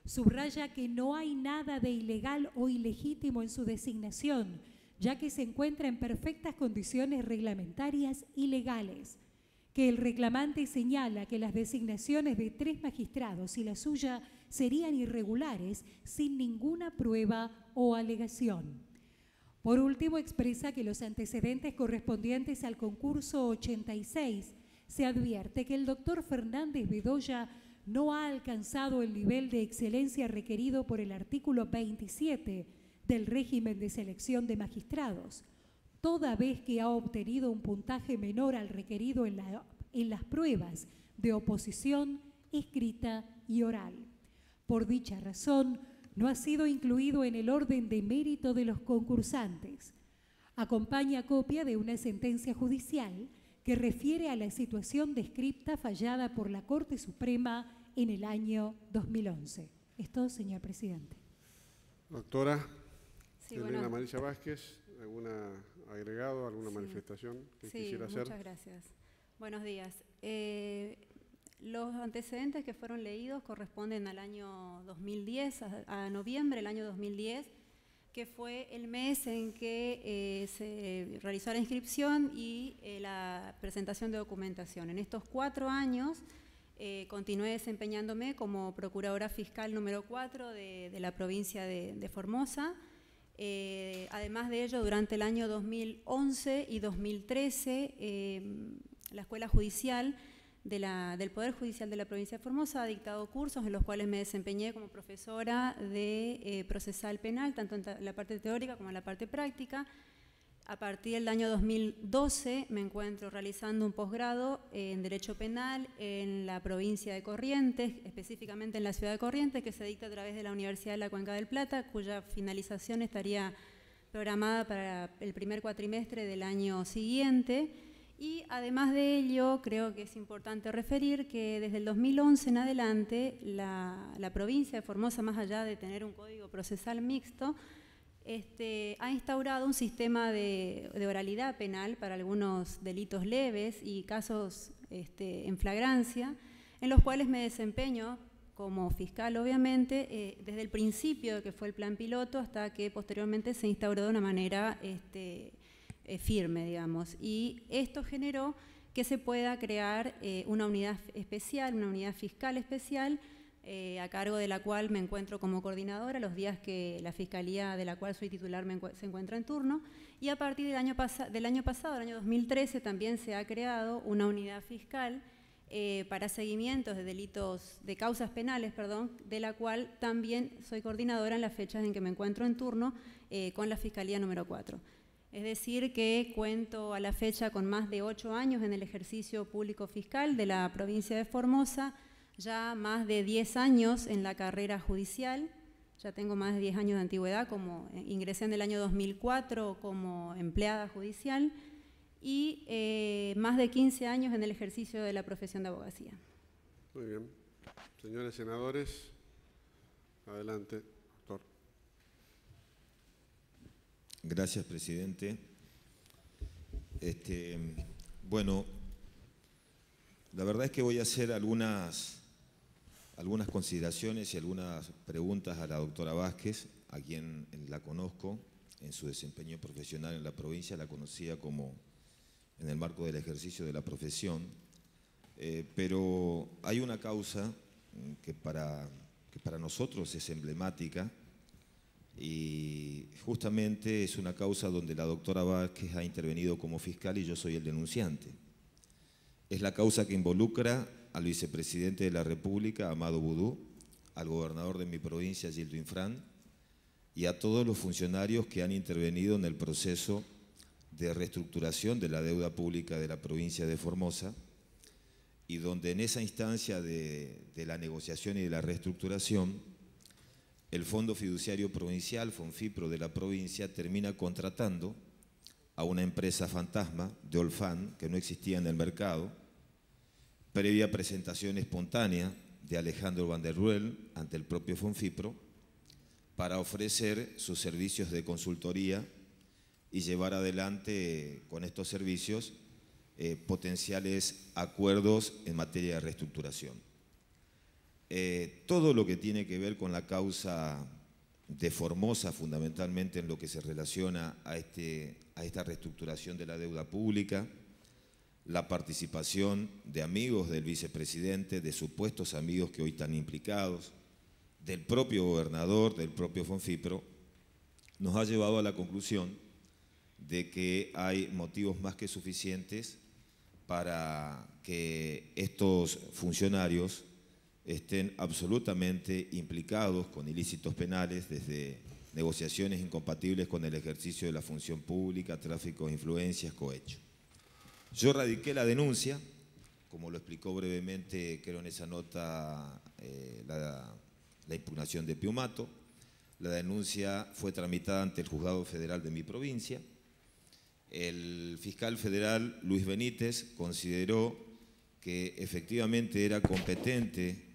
Subraya que no hay nada de ilegal o ilegítimo en su designación, ya que se encuentra en perfectas condiciones reglamentarias y legales, que el reclamante señala que las designaciones de 3 magistrados y la suya serían irregulares sin ninguna prueba o alegación. Por último, expresa que los antecedentes correspondientes al concurso 86 se advierte que el doctor Fernández Bedoya no ha alcanzado el nivel de excelencia requerido por el artículo 27 del régimen de selección de magistrados, toda vez que ha obtenido un puntaje menor al requerido en las pruebas de oposición escrita y oral. Por dicha razón, no ha sido incluido en el orden de mérito de los concursantes. Acompaña copia de una sentencia judicial que refiere a la situación descripta fallada por la Corte Suprema en el año 2011. Es todo, señor presidente. Doctora Sí, Elena bueno. Marilla Vázquez, ¿algún agregado, alguna manifestación que quisiera hacer? Muchas gracias. Buenos días. Los antecedentes que fueron leídos corresponden al año 2010, a noviembre del año 2010, que fue el mes en que se realizó la inscripción y la presentación de documentación. En estos 4 años continué desempeñándome como Procuradora Fiscal número 4 de la provincia de Formosa. Además de ello, durante el año 2011 y 2013, la Escuela Judicial del Poder Judicial de la Provincia de Formosa ha dictado cursos en los cuales me desempeñé como profesora de procesal penal, tanto en la parte teórica como en la parte práctica. A partir del año 2012 me encuentro realizando un posgrado en Derecho Penal en la provincia de Corrientes, específicamente en la ciudad de Corrientes, que se dicta a través de la Universidad de la Cuenca del Plata, cuya finalización estaría programada para el primer cuatrimestre del año siguiente. Y además de ello, creo que es importante referir que desde el 2011 en adelante, la provincia de Formosa, más allá de tener un código procesal mixto, ha instaurado un sistema de oralidad penal para algunos delitos leves y casos en flagrancia, en los cuales me desempeño como fiscal, obviamente, desde el principio de que fue el plan piloto hasta que posteriormente se instauró de una manera firme, digamos. Y esto generó que se pueda crear una unidad especial, una unidad fiscal especial, a cargo de la cual me encuentro como coordinadora los días que la fiscalía de la cual soy titular se encuentra en turno, y a partir del año pasado, el año 2013, también se ha creado una unidad fiscal para seguimientos de delitos, de causas penales, perdón, de la cual también soy coordinadora en las fechas en que me encuentro en turno con la Fiscalía número 4. Es decir, que cuento a la fecha con más de 8 años en el ejercicio público fiscal de la provincia de Formosa, ya más de 10 años en la carrera judicial, ya tengo más de 10 años de antigüedad, ingresé en el año 2004 como empleada judicial y más de 15 años en el ejercicio de la profesión de abogacía. Muy bien. Señores senadores, adelante, doctor. Gracias, presidente. Bueno, la verdad es que voy a hacer algunas consideraciones y algunas preguntas a la doctora Vázquez, a quien la conozco en su desempeño profesional en la provincia, la conocía como en el marco del ejercicio de la profesión, pero hay una causa que para nosotros es emblemática y justamente es una causa donde la doctora Vázquez ha intervenido como fiscal y yo soy el denunciante. Es la causa que involucra al vicepresidente de la República, Amado Boudou, al gobernador de mi provincia, Gildo Infran, y a todos los funcionarios que han intervenido en el proceso de reestructuración de la deuda pública de la provincia de Formosa, y donde en esa instancia de la negociación y de la reestructuración, el Fondo Fiduciario Provincial, FONFIPRO de la provincia, termina contratando a una empresa fantasma de Olfan, que no existía en el mercado, previa presentación espontánea de Alejandro Van der Ruel ante el propio FONFIPRO, para ofrecer sus servicios de consultoría y llevar adelante con estos servicios potenciales acuerdos en materia de reestructuración. Todo lo que tiene que ver con la causa de Formosa, fundamentalmente en lo que se relaciona a esta reestructuración de la deuda pública, la participación de amigos del vicepresidente, de supuestos amigos que hoy están implicados, del propio gobernador, del propio FONFIPRO, nos ha llevado a la conclusión de que hay motivos más que suficientes para que estos funcionarios estén absolutamente implicados con ilícitos penales, desde negociaciones incompatibles con el ejercicio de la función pública, tráfico de influencias, cohecho. Yo radiqué la denuncia, como lo explicó brevemente, creo en esa nota, la impugnación de Piumato. La denuncia fue tramitada ante el Juzgado Federal de mi provincia. El fiscal federal Luis Benítez consideró que efectivamente era competente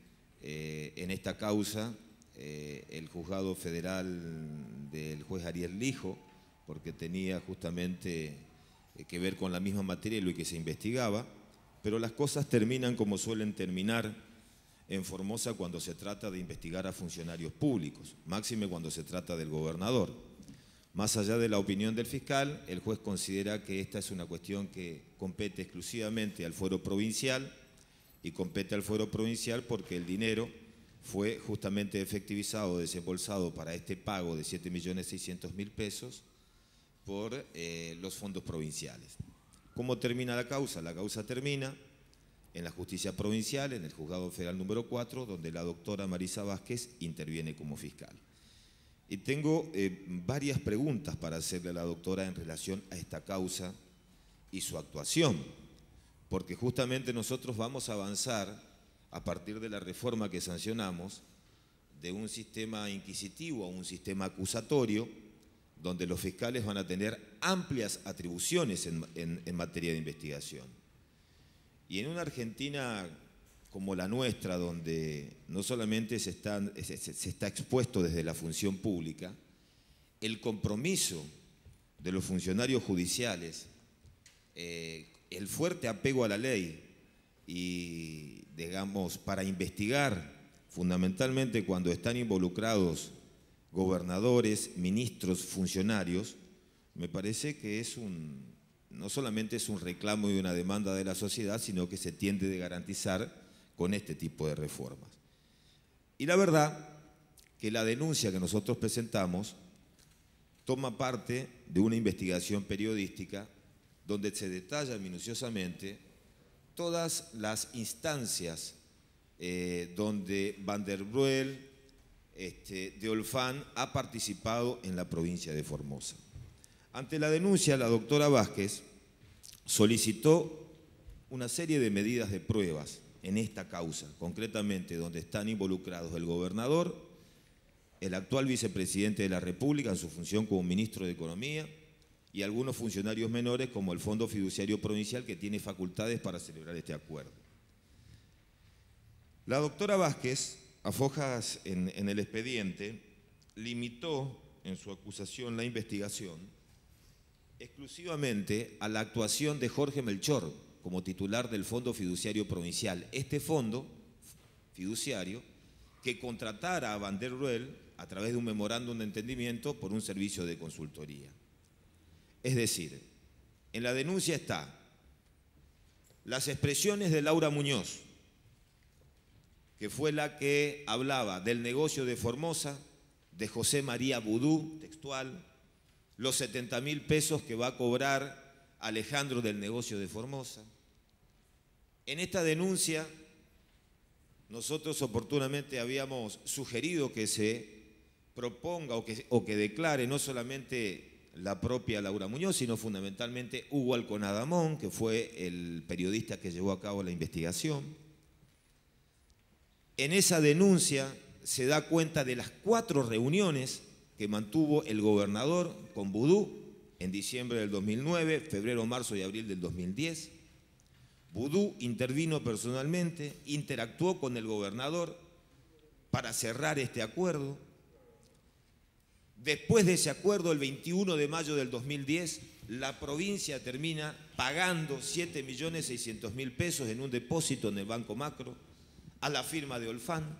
en esta causa el Juzgado Federal del juez Ariel Lijo, porque tenía justamente que ver con la misma materia y lo que se investigaba, pero las cosas terminan como suelen terminar en Formosa cuando se trata de investigar a funcionarios públicos, máxime cuando se trata del gobernador. Más allá de la opinión del fiscal, el juez considera que esta es una cuestión que compete exclusivamente al fuero provincial, y compete al fuero provincial porque el dinero fue justamente efectivizado, desembolsado para este pago de 7.600.000 pesos por los fondos provinciales. ¿Cómo termina la causa? La causa termina en la justicia provincial, en el juzgado federal número 4, donde la doctora Marisa Vázquez interviene como fiscal. Y tengo varias preguntas para hacerle a la doctora en relación a esta causa y su actuación, porque justamente nosotros vamos a avanzar a partir de la reforma que sancionamos de un sistema inquisitivo a un sistema acusatorio, donde los fiscales van a tener amplias atribuciones en materia de investigación. Y en una Argentina como la nuestra, donde no solamente se está expuesto desde la función pública, el compromiso de los funcionarios judiciales, el fuerte apego a la ley y, digamos, para investigar, fundamentalmente cuando están involucrados gobernadores, ministros, funcionarios, me parece que no solamente es un reclamo y una demanda de la sociedad, sino que se tiende de garantizar con este tipo de reformas. Y la verdad que la denuncia que nosotros presentamos toma parte de una investigación periodística donde se detalla minuciosamente todas las instancias donde Van der Broel, de Olfán, ha participado en la provincia de Formosa. Ante la denuncia, la doctora Vázquez solicitó una serie de medidas de pruebas en esta causa, concretamente donde están involucrados el gobernador, el actual vicepresidente de la República en su función como ministro de Economía y algunos funcionarios menores como el Fondo Fiduciario Provincial, que tiene facultades para celebrar este acuerdo. La doctora Vázquez, a fojas en el expediente, limitó en su acusación la investigación exclusivamente a la actuación de Jorge Melchor como titular del Fondo Fiduciario Provincial. Este fondo fiduciario que contratara a Van der Broel a través de un memorándum de entendimiento por un servicio de consultoría. Es decir, en la denuncia está las expresiones de Laura Muñoz, que fue la que hablaba del negocio de Formosa, de José María Vudú, textual, los 70.000 pesos que va a cobrar Alejandro del negocio de Formosa. En esta denuncia, nosotros oportunamente habíamos sugerido que se proponga o que declare no solamente la propia Laura Muñoz, sino fundamentalmente Hugo Alconadamón, que fue el periodista que llevó a cabo la investigación. En esa denuncia se da cuenta de las 4 reuniones que mantuvo el gobernador con Vudú en diciembre del 2009, febrero, marzo y abril del 2010. Vudú intervino personalmente, interactuó con el gobernador para cerrar este acuerdo. Después de ese acuerdo, el 21 de mayo del 2010, la provincia termina pagando 7.600.000 pesos en un depósito en el Banco Macro a la firma de Olfán.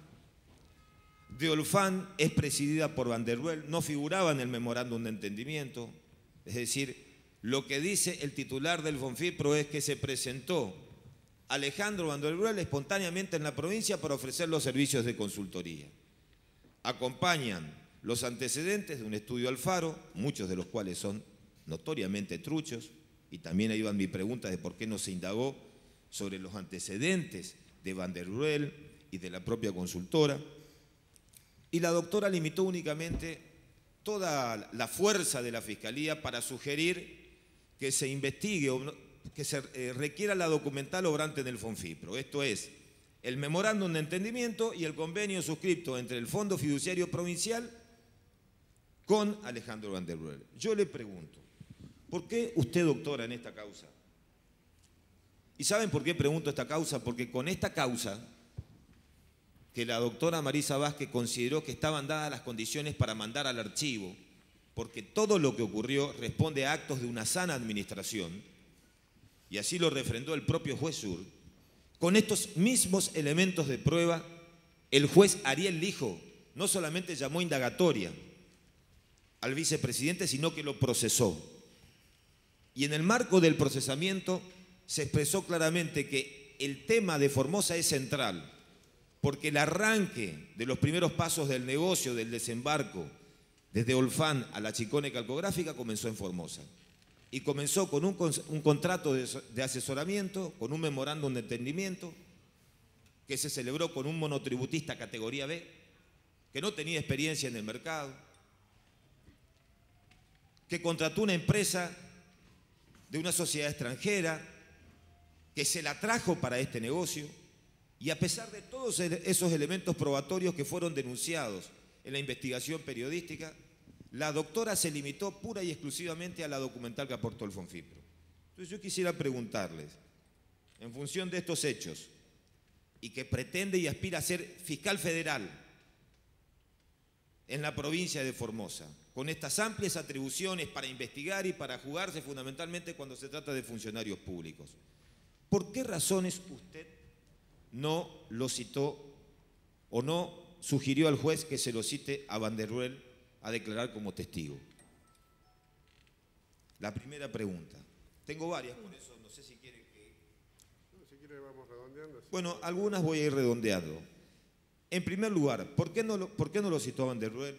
De Olfán es presidida por Van der Broel, no figuraba en el memorándum de entendimiento. Es decir, lo que dice el titular del Fonfipro es que se presentó Alejandro Van der Broel espontáneamente en la provincia para ofrecer los servicios de consultoría. Acompañan los antecedentes de un estudio Alfaro, muchos de los cuales son notoriamente truchos, y también ahí van mi pregunta de por qué no se indagó sobre los antecedentes de Van der Broel y de la propia consultora. Y la doctora limitó únicamente toda la fuerza de la Fiscalía para sugerir que se investigue o que se requiera la documental obrante del Fonfipro. Esto es, el memorándum de entendimiento y el convenio suscripto entre el Fondo Fiduciario Provincial con Alejandro Van der Broel. Yo le pregunto, ¿por qué usted, doctora, en esta causa? ¿Y saben por qué pregunto esta causa? Porque con esta causa, que la doctora Marisa Vázquez consideró que estaban dadas las condiciones para mandar al archivo, porque todo lo que ocurrió responde a actos de una sana administración, y así lo refrendó el propio juez Sur, con estos mismos elementos de prueba, el juez Ariel Lijo no solamente llamó indagatoria al vicepresidente, sino que lo procesó. Y en el marco del procesamiento se expresó claramente que el tema de Formosa es central, porque el arranque de los primeros pasos del negocio, del desembarco, desde Olfán a la Chicone Calcográfica, comenzó en Formosa. Y comenzó con un contrato de asesoramiento, con un memorándum de entendimiento, que se celebró con un monotributista categoría B, que no tenía experiencia en el mercado, que contrató una empresa de una sociedad extranjera, que se la trajo para este negocio, y a pesar de todos esos elementos probatorios que fueron denunciados en la investigación periodística, la doctora se limitó pura y exclusivamente a la documental que aportó el Fonfipro. Entonces yo quisiera preguntarles, en función de estos hechos, y que pretende y aspira a ser fiscal federal en la provincia de Formosa, con estas amplias atribuciones para investigar y para jugarse fundamentalmente cuando se trata de funcionarios públicos, ¿por qué razones usted no lo citó o no sugirió al juez que se lo cite a Van der Roel a declarar como testigo? La primera pregunta. Tengo varias, por eso no sé si quieren que... Si quiere vamos redondeando. Así. Bueno, algunas voy a ir redondeando. En primer lugar, ¿por qué no lo citó a Van der Roel?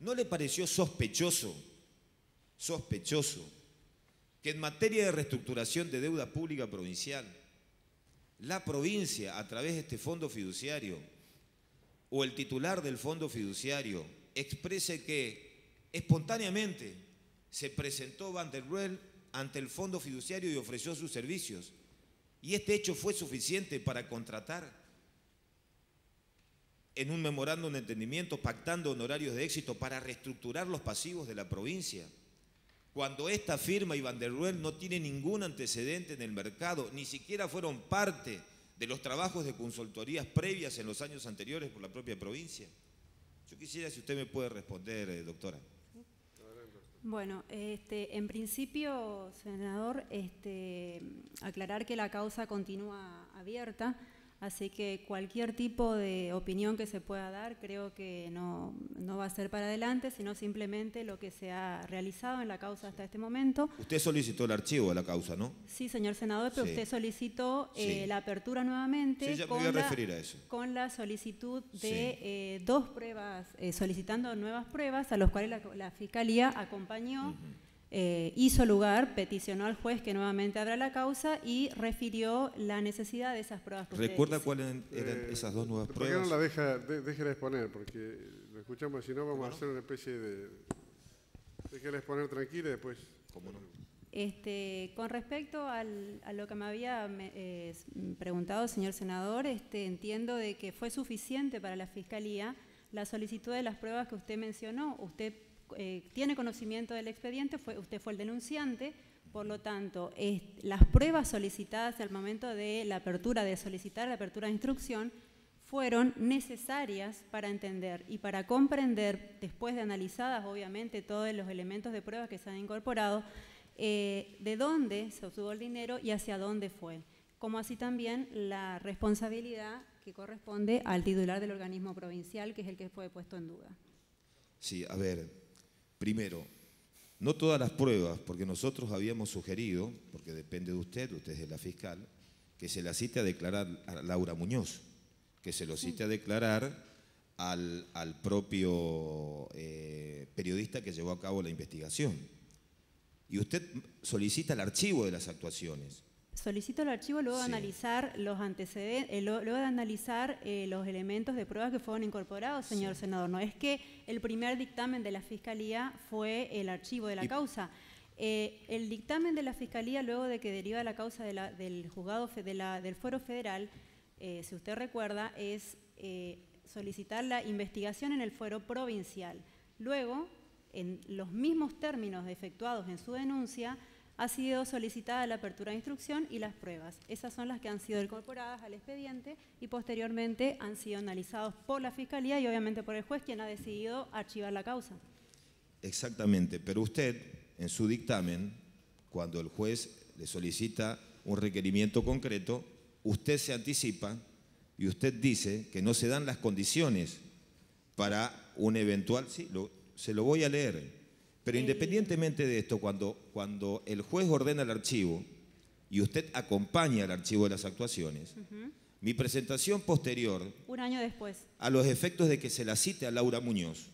¿No le pareció sospechoso que en materia de reestructuración de deuda pública provincial, la provincia, a través de este fondo fiduciario, o el titular del fondo fiduciario, exprese que espontáneamente se presentó Van der Roel ante el fondo fiduciario y ofreció sus servicios? Y este hecho fue suficiente para contratar en un memorándum de entendimiento, pactando honorarios de éxito para reestructurar los pasivos de la provincia, cuando esta firma y Van der Roel no tiene ningún antecedente en el mercado, ni siquiera fueron parte de los trabajos de consultorías previas en los años anteriores por la propia provincia. Yo quisiera si usted me puede responder, doctora. Bueno, en principio, senador, aclarar que la causa continúa abierta, así que cualquier tipo de opinión que se pueda dar creo que no va a ser para adelante, sino simplemente lo que se ha realizado en la causa hasta este momento. Usted solicitó el archivo de la causa, ¿no? Sí, señor senador, pero Sí. usted solicitó Sí. la apertura nuevamente Sí, ya me voy a referir a eso. con la solicitud de dos pruebas, solicitando nuevas pruebas a los cuales la Fiscalía acompañó. Hizo lugar, peticionó al juez que nuevamente abra la causa y refirió la necesidad de esas pruebas. ¿Recuerda cuáles eran esas dos nuevas ¿Por qué pruebas? no la déjela exponer? Porque lo escuchamos, si no vamos a hacer una especie de... Déjela exponer tranquila y después... ¿Cómo no? Con respecto a lo que me había preguntado, señor senador, entiendo de que fue suficiente para la Fiscalía la solicitud de las pruebas que usted mencionó. Usted tiene conocimiento del expediente, usted fue el denunciante, por lo tanto, las pruebas solicitadas al momento de la apertura, de solicitar la apertura de instrucción, fueron necesarias para entender y para comprender, después de analizadas obviamente todos los elementos de pruebas que se han incorporado, de dónde se obtuvo el dinero y hacia dónde fue, como así también la responsabilidad que corresponde al titular del organismo provincial, que es el que fue puesto en duda. Sí, a ver, primero, no todas las pruebas, porque nosotros habíamos sugerido, porque depende de usted es la fiscal, que se la cite a declarar a Laura Muñoz, que se lo cite a declarar al propio periodista que llevó a cabo la investigación. Y usted solicita el archivo de las actuaciones. Solicito el archivo luego de analizar los antecedentes, luego de analizar los elementos de pruebas que fueron incorporados, señor senador. No es que el primer dictamen de la Fiscalía fue el archivo de la causa. El dictamen de la Fiscalía, luego de que deriva la causa del juzgado del Fuero Federal, si usted recuerda, es solicitar la investigación en el Fuero Provincial. Luego, en los mismos términos efectuados en su denuncia, ha sido solicitada la apertura de instrucción y las pruebas. Esas son las que han sido incorporadas al expediente y posteriormente han sido analizados por la Fiscalía y obviamente por el juez, quien ha decidido archivar la causa. Exactamente, pero usted, en su dictamen, cuando el juez le solicita un requerimiento concreto, usted se anticipa y usted dice que no se dan las condiciones para un eventual... Sí, se lo voy a leer. Pero independientemente de esto, cuando el juez ordena el archivo y usted acompaña el archivo de las actuaciones, Mi presentación posterior, Un año después. a los efectos de que se la cite a Laura Muñoz,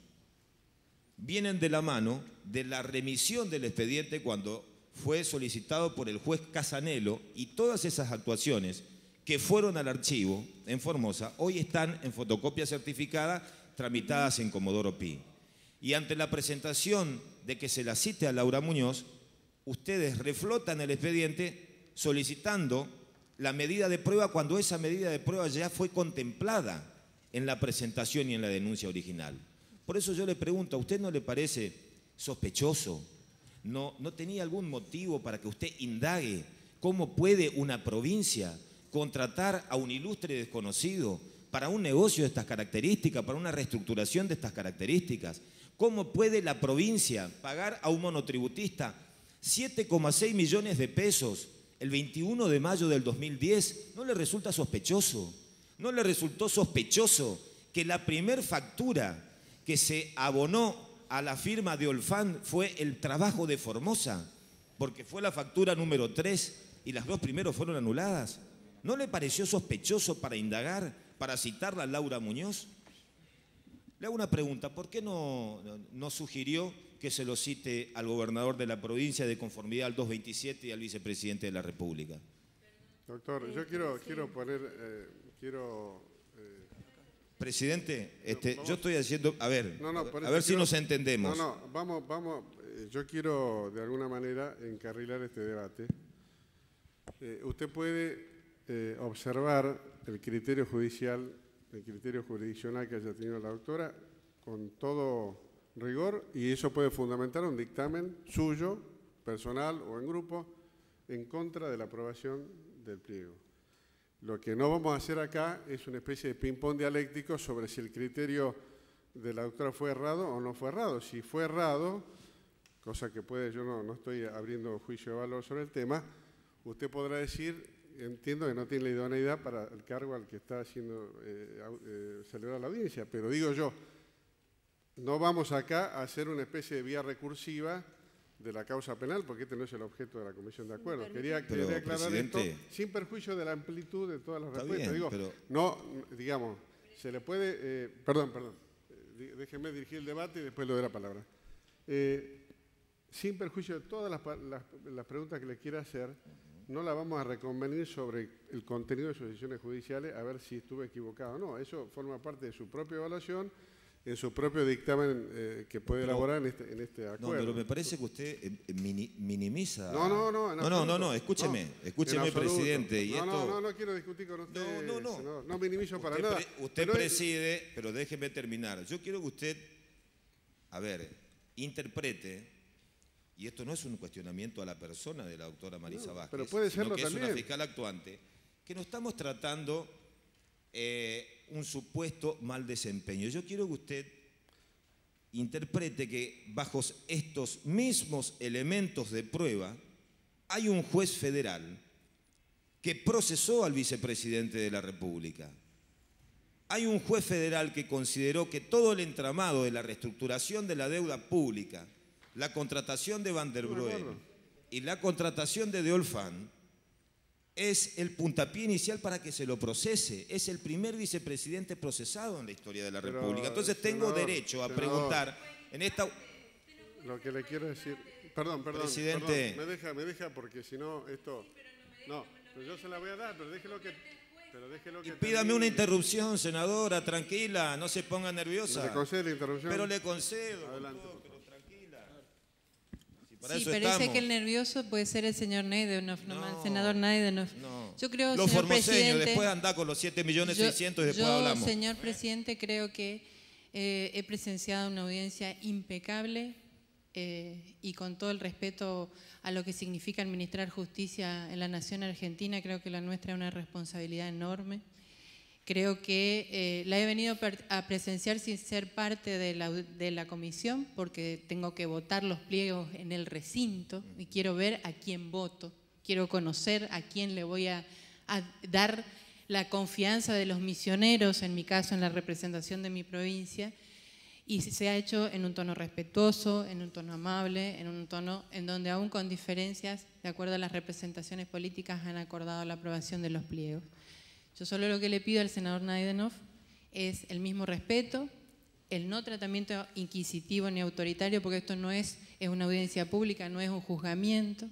vienen de la mano de la remisión del expediente cuando fue solicitado por el juez Casanelo, y todas esas actuaciones que fueron al archivo en Formosa hoy están en fotocopia certificada tramitadas en Comodoro Pi. Y ante la presentación de que se la cite a Laura Muñoz, ustedes reflotan el expediente solicitando la medida de prueba cuando esa medida de prueba ya fue contemplada en la presentación y en la denuncia original. Por eso yo le pregunto, ¿a usted no le parece sospechoso? ¿No tenía algún motivo para que usted indague cómo puede una provincia contratar a un ilustre desconocido para un negocio de estas características, para una reestructuración de estas características? ¿Cómo puede la provincia pagar a un monotributista 7,6 millones de pesos el 21 de mayo del 2010? ¿No le resulta sospechoso? ¿No le resultó sospechoso que la primer factura que se abonó a la firma de Olfan fue el trabajo de Formosa? Porque fue la factura número 3 y las 2 primeras fueron anuladas. ¿No le pareció sospechoso para indagar, para citarla a Laura Muñoz? Le hago una pregunta, ¿por qué no sugirió que se lo cite al gobernador de la provincia de conformidad al 227 y al vicepresidente de la República? Doctor, yo quiero poner, Presidente, yo estoy haciendo, a ver si nos entendemos. Vamos, yo quiero de alguna manera encarrilar este debate. Usted puede observar el criterio judicial, el criterio jurisdiccional que haya tenido la doctora con todo rigor, y eso puede fundamentar un dictamen suyo, personal o en grupo, en contra de la aprobación del pliego. Lo que no vamos a hacer acá es una especie de ping-pong dialéctico sobre si el criterio de la doctora fue errado o no fue errado. Si fue errado, cosa que puede, yo no estoy abriendo juicio de valor sobre el tema, usted podrá decir, entiendo que no tiene la idoneidad para el cargo al que está haciendo celebrar la audiencia, pero digo yo, no vamos acá a hacer una especie de vía recursiva de la causa penal, porque este no es el objeto de la comisión de acuerdo. Quería aclarar esto sin perjuicio de la amplitud de todas las respuestas. Digo, no, digamos, se le puede... perdón, déjeme dirigir el debate y después le doy la palabra. Sin perjuicio de todas las preguntas que le quiera hacer, no la vamos a reconvenir sobre el contenido de sus decisiones judiciales, a ver si estuve equivocado o no. Eso forma parte de su propia evaluación, en su propio dictamen que puede elaborar en este acuerdo. No, pero me parece que usted minimiza... No, escúcheme, presidente. Y no quiero discutir con usted. No minimizo para nada. Usted preside, pero déjeme terminar. Yo quiero que usted, interprete, y esto no es un cuestionamiento a la persona de la doctora Marisa Vázquez, pero puede serlo sino que también. Es una fiscal actuante, que no estamos tratando un supuesto mal desempeño. Yo quiero que usted interprete que bajo estos mismos elementos de prueba hay un juez federal que procesó al vicepresidente de la República. Hay un juez federal que consideró que todo el entramado de la reestructuración de la deuda pública, la contratación de Van der Broek y la contratación de Olfan es el puntapié inicial para que se lo procese. Es el primer vicepresidente procesado en la historia de la República. Entonces tengo derecho a preguntar en esta... Lo que le quiero decir... Perdón, presidente. Me deja porque si no esto... No, pero yo se la voy a dar, pero déjelo que... Pídame una interrupción, senadora, tranquila, no se ponga nerviosa. ¿Le concede la interrupción? Pero le concedo. Adelante. Sí, parece que el nervioso puede ser el señor Neidenhoff, el senador Neidenhoff. Yo creo, los señor presidente, después anda con los 7.600.000 y después hablamos. Señor presidente, creo que he presenciado una audiencia impecable y con todo el respeto a lo que significa administrar justicia en la nación argentina, creo que la nuestra es una responsabilidad enorme. Creo que la he venido a presenciar sin ser parte de la comisión, porque tengo que votar los pliegos en el recinto y quiero ver a quién voto, quiero conocer a quién le voy a dar la confianza de los misioneros, en mi caso en la representación de mi provincia, y se ha hecho en un tono respetuoso, en un tono amable, en un tono en donde aún con diferencias, de acuerdo a las representaciones políticas, han acordado la aprobación de los pliegos. Yo solo lo que le pido al senador Naidenov es el mismo respeto, el no tratamiento inquisitivo ni autoritario, porque esto no es una audiencia pública, no es un juzgamiento.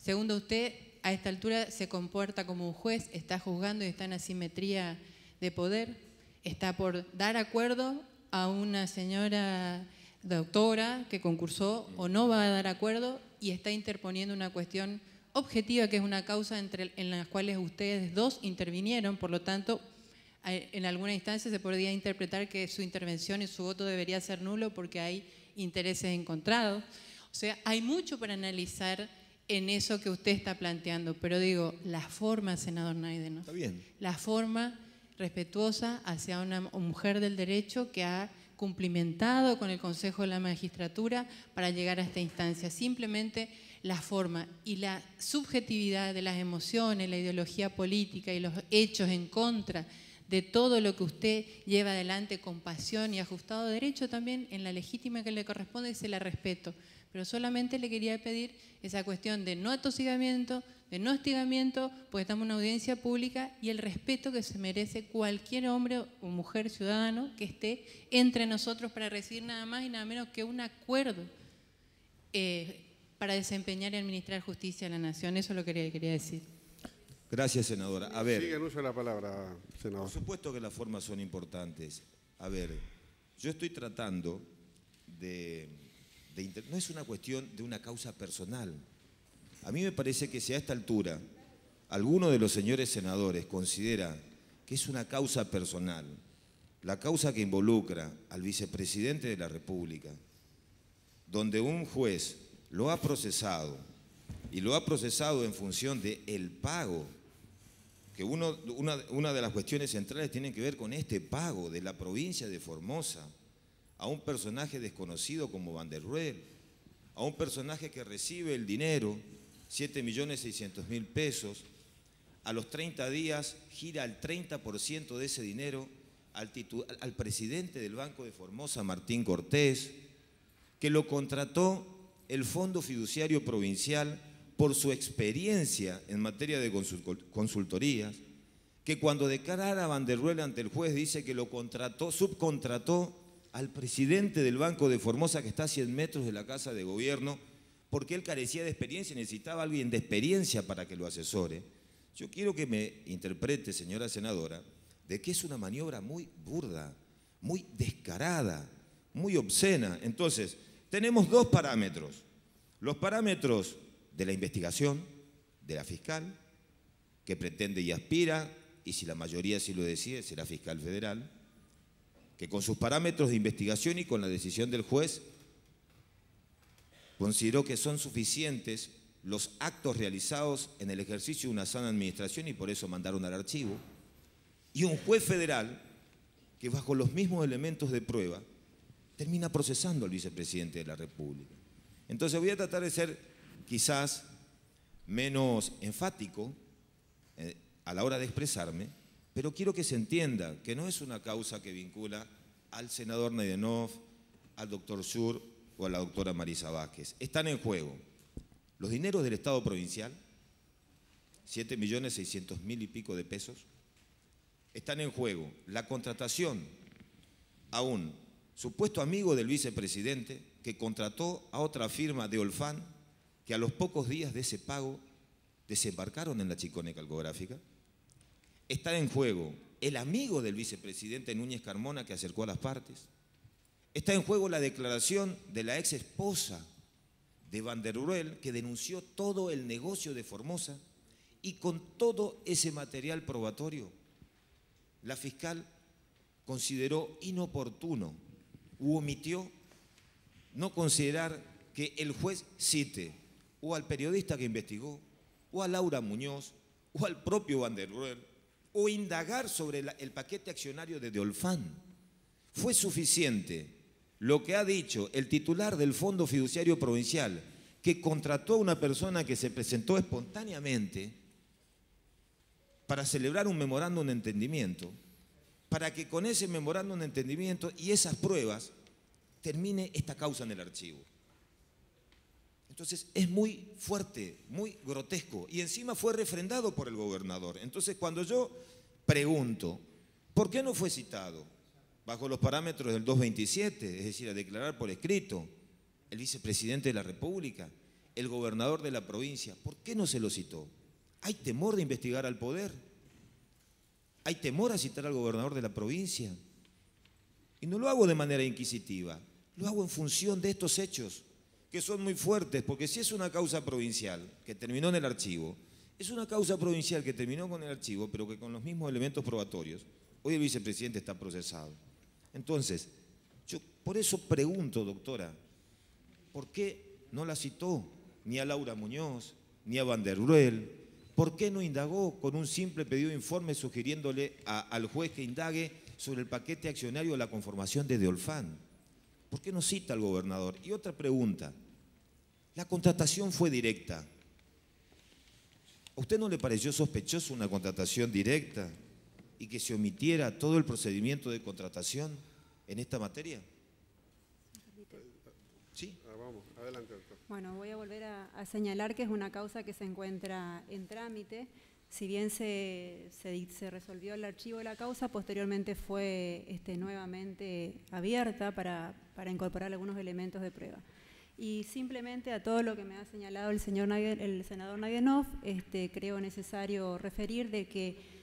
Segundo, usted a esta altura se comporta como un juez, está juzgando y está en asimetría de poder, está por dar acuerdo a una señora doctora que concursó o no va a dar acuerdo y está interponiendo una cuestión objetiva que es una causa en las cuales ustedes dos intervinieron, por lo tanto, en alguna instancia se podría interpretar que su intervención y su voto debería ser nulo porque hay intereses encontrados. O sea, hay mucho para analizar en eso que usted está planteando, pero digo, la forma, senador Naidenov, está bien. La forma respetuosa hacia una mujer del derecho que ha cumplimentado con el Consejo de la Magistratura para llegar a esta instancia. Simplemente la forma y la subjetividad de las emociones, la ideología política y los hechos en contra de todo lo que usted lleva adelante con pasión y ajustado a derecho también, en la legítima que le corresponde, se la respeto. Pero solamente le quería pedir esa cuestión de no atosigamiento, de no hostigamiento, porque estamos en una audiencia pública, y el respeto que se merece cualquier hombre o mujer ciudadano que esté entre nosotros para recibir nada más y nada menos que un acuerdo para desempeñar y administrar justicia a la nación. Eso es lo que quería decir. Gracias, senadora. A ver, sigue el uso de la palabra, senador. Por supuesto que las formas son importantes. A ver, yo estoy tratando no es una cuestión de una causa personal. A mí me parece que si a esta altura alguno de los señores senadores considera que es una causa personal, la causa que involucra al vicepresidente de la República, donde un juez lo ha procesado y lo ha procesado en función del pago, que una de las cuestiones centrales tiene que ver con este pago de la provincia de Formosa a un personaje desconocido como Van der Roel, a un personaje que recibe el dinero, 7.600.000 pesos, a los 30 días gira el 30% de ese dinero al presidente del Banco de Formosa, Martín Cortés, que lo contrató el Fondo Fiduciario Provincial por su experiencia en materia de consultorías, que cuando declara a Van der Roel ante el juez dice que lo subcontrató al presidente del Banco de Formosa, que está a 100 metros de la Casa de Gobierno, porque él carecía de experiencia y necesitaba a alguien de experiencia para que lo asesore. Yo quiero que me interprete, señora senadora, de que es una maniobra muy burda, muy descarada, muy obscena. Entonces, tenemos dos parámetros. Los parámetros de la investigación de la fiscal, que pretende y aspira, y si la mayoría así lo decide, será fiscal federal, que con sus parámetros de investigación y con la decisión del juez consideró que son suficientes los actos realizados en el ejercicio de una sana administración y por eso mandaron al archivo, y un juez federal que bajo los mismos elementos de prueba termina procesando al vicepresidente de la República. Entonces voy a tratar de ser quizás menos enfático a la hora de expresarme, pero quiero que se entienda que no es una causa que vincula al senador Naidenov, al doctor Schur o a la doctora Marisa Vázquez. Están en juego los dineros del Estado provincial, 7.600.000 y pico de pesos. Están en juego la contratación a un supuesto amigo del vicepresidente que contrató a otra firma de Olfán, que a los pocos días de ese pago desembarcaron en la Chicone Calcográfica. Está en juego el amigo del vicepresidente Núñez Carmona que acercó a las partes. Está en juego la declaración de la ex esposa de Van der Roel, que denunció todo el negocio de Formosa, y con todo ese material probatorio, la fiscal consideró inoportuno u omitió no considerar que el juez cite o al periodista que investigó, o a Laura Muñoz, o al propio Van der Roel, o indagar sobre el paquete accionario de Olfán. Fue suficiente lo que ha dicho el titular del Fondo Fiduciario Provincial, que contrató a una persona que se presentó espontáneamente para celebrar un memorándum de entendimiento, para que con ese memorándum de entendimiento y esas pruebas termine esta causa en el archivo. Entonces es muy fuerte, muy grotesco, y encima fue refrendado por el gobernador. Entonces cuando yo pregunto, ¿por qué no fue citado bajo los parámetros del 227, es decir, a declarar por escrito, el vicepresidente de la República, el gobernador de la provincia? ¿Por qué no se lo citó? ¿Hay temor de investigar al poder? ¿Hay temor a citar al gobernador de la provincia? Y no lo hago de manera inquisitiva, lo hago en función de estos hechos, que son muy fuertes, porque si es una causa provincial que terminó en el archivo, es una causa provincial que terminó con el archivo, pero que con los mismos elementos probatorios, hoy el vicepresidente está procesado. Entonces, yo por eso pregunto, doctora, ¿por qué no la citó ni a Laura Muñoz, ni a Van der Ruel? ¿Por qué no indagó con un simple pedido de informe sugiriéndole al juez que indague sobre el paquete accionario de la conformación de Deolfán? ¿Por qué no cita al gobernador? Y otra pregunta, la contratación fue directa. ¿A usted no le pareció sospechoso una contratación directa y que se omitiera todo el procedimiento de contratación en esta materia? Sí. Vamos, adelante, doctor. Bueno, voy a volver a señalar que es una causa que se encuentra en trámite. Si bien se resolvió el archivo de la causa, posteriormente fue nuevamente abierta para incorporar algunos elementos de prueba. Y simplemente a todo lo que me ha señalado el senador Nagenov, creo necesario referir de que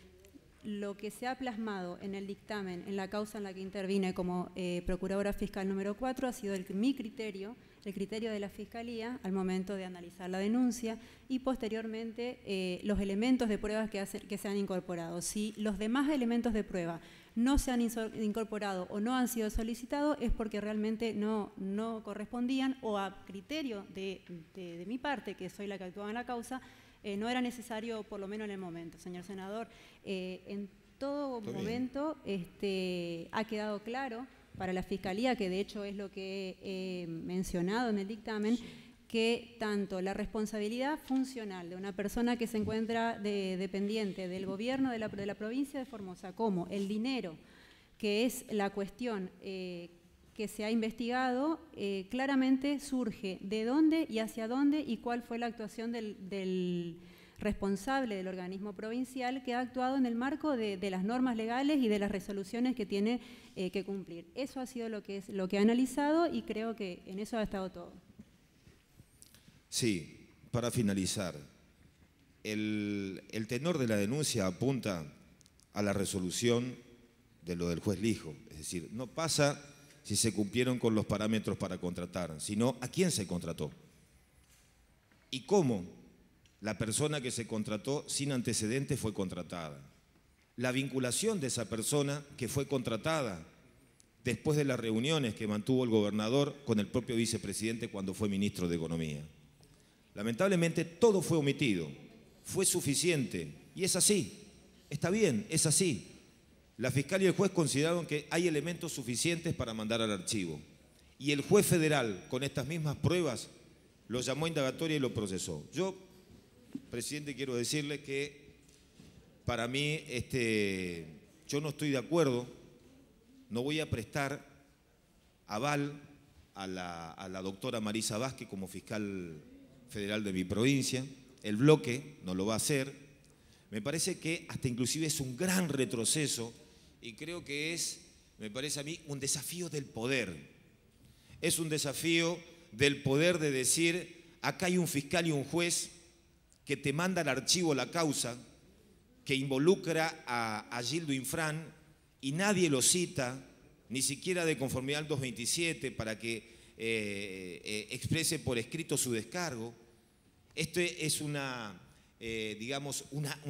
lo que se ha plasmado en el dictamen, en la causa en la que intervine como Procuradora Fiscal número 4, ha sido mi criterio, el criterio de la Fiscalía al momento de analizar la denuncia y posteriormente los elementos de pruebas que se han incorporado. Si los demás elementos de prueba no se han incorporado o no han sido solicitados es porque realmente no correspondían o a criterio de mi parte, que soy la que actuaba en la causa, no era necesario, por lo menos en el momento. Señor senador, en todo momento ha quedado claro para la Fiscalía, que de hecho es lo que he mencionado en el dictamen, que tanto la responsabilidad funcional de una persona que se encuentra dependiente del gobierno de la provincia de Formosa, como el dinero, que es la cuestión que se ha investigado, claramente surge de dónde y hacia dónde y cuál fue la actuación del responsable del organismo provincial que ha actuado en el marco de las normas legales y de las resoluciones que tiene que cumplir. Eso ha sido lo que ha analizado y creo que en eso ha estado todo. Sí, para finalizar, el tenor de la denuncia apunta a la resolución de lo del juez Lijo, es decir, no pasa si se cumplieron con los parámetros para contratar, sino a quién se contrató y cómo la persona que se contrató sin antecedentes fue contratada, la vinculación de esa persona que fue contratada después de las reuniones que mantuvo el gobernador con el propio vicepresidente cuando fue ministro de Economía. Lamentablemente todo fue omitido, fue suficiente y es así, está bien, es así. La fiscal y el juez consideraron que hay elementos suficientes para mandar al archivo y el juez federal con estas mismas pruebas lo llamó a indagatoria y lo procesó. Yo, presidente, quiero decirle que para mí yo no estoy de acuerdo, no voy a prestar aval a la doctora Marisa Vázquez como fiscal federal de mi provincia, el bloque no lo va a hacer. Me parece que hasta inclusive es un gran retroceso y creo que es, me parece a mí, un desafío del poder. Es un desafío del poder de decir, acá hay un fiscal y un juez que te manda al archivo la causa, que involucra a Gildo Infran y nadie lo cita, ni siquiera de conformidad al 227 para que exprese por escrito su descargo. Esto es una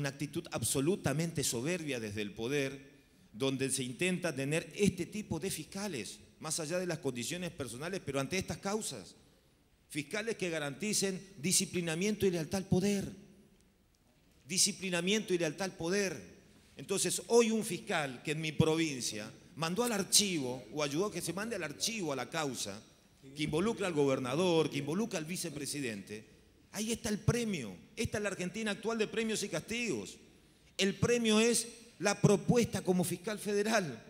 actitud absolutamente soberbia desde el poder, donde se intenta tener este tipo de fiscales, más allá de las condiciones personales, pero ante estas causas. Fiscales que garanticen disciplinamiento y lealtad al poder. Disciplinamiento y lealtad al poder. Entonces, hoy un fiscal que en mi provincia mandó al archivo, o ayudó a que se mande al archivo a la causa, que involucra al gobernador, que involucra al vicepresidente, ahí está el premio. Esta es la Argentina actual de premios y castigos. El premio es la propuesta como fiscal federal.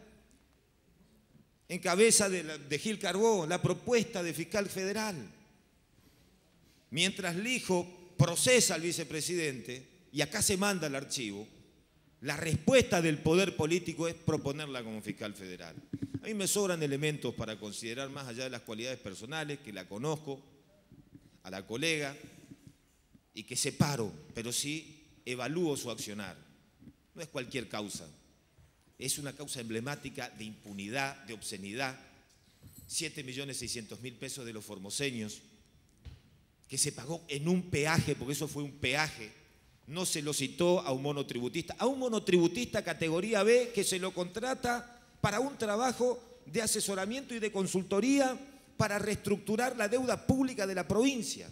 En cabeza de Gil Carbó, la propuesta de fiscal federal. Mientras Lijo procesa al vicepresidente y acá se manda al archivo, La respuesta del poder político es proponerla como fiscal federal. A mí me sobran elementos para considerar, más allá de las cualidades personales, que la conozco, a la colega, y que separo, pero sí evalúo su accionar. No es cualquier causa, es una causa emblemática de impunidad, de obscenidad. 7.600.000 pesos de los formoseños, que se pagó en un peaje, porque eso fue un peaje. No se lo citó a un monotributista categoría B que se lo contrata para un trabajo de asesoramiento y de consultoría para reestructurar la deuda pública de la provincia.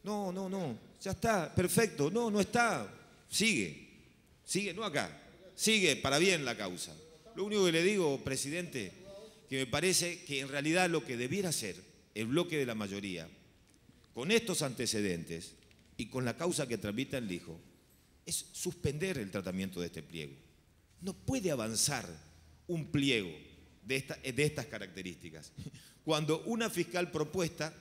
No, ya está, perfecto, no está, sigue, no acá, sigue para bien la causa. Lo único que le digo, presidente, que me parece que en realidad lo que debiera hacer el bloque de la mayoría, con estos antecedentes y con la causa que tramita el hijo, es suspender el tratamiento de este pliego. No puede avanzar un pliego de estas características cuando una fiscal propuesta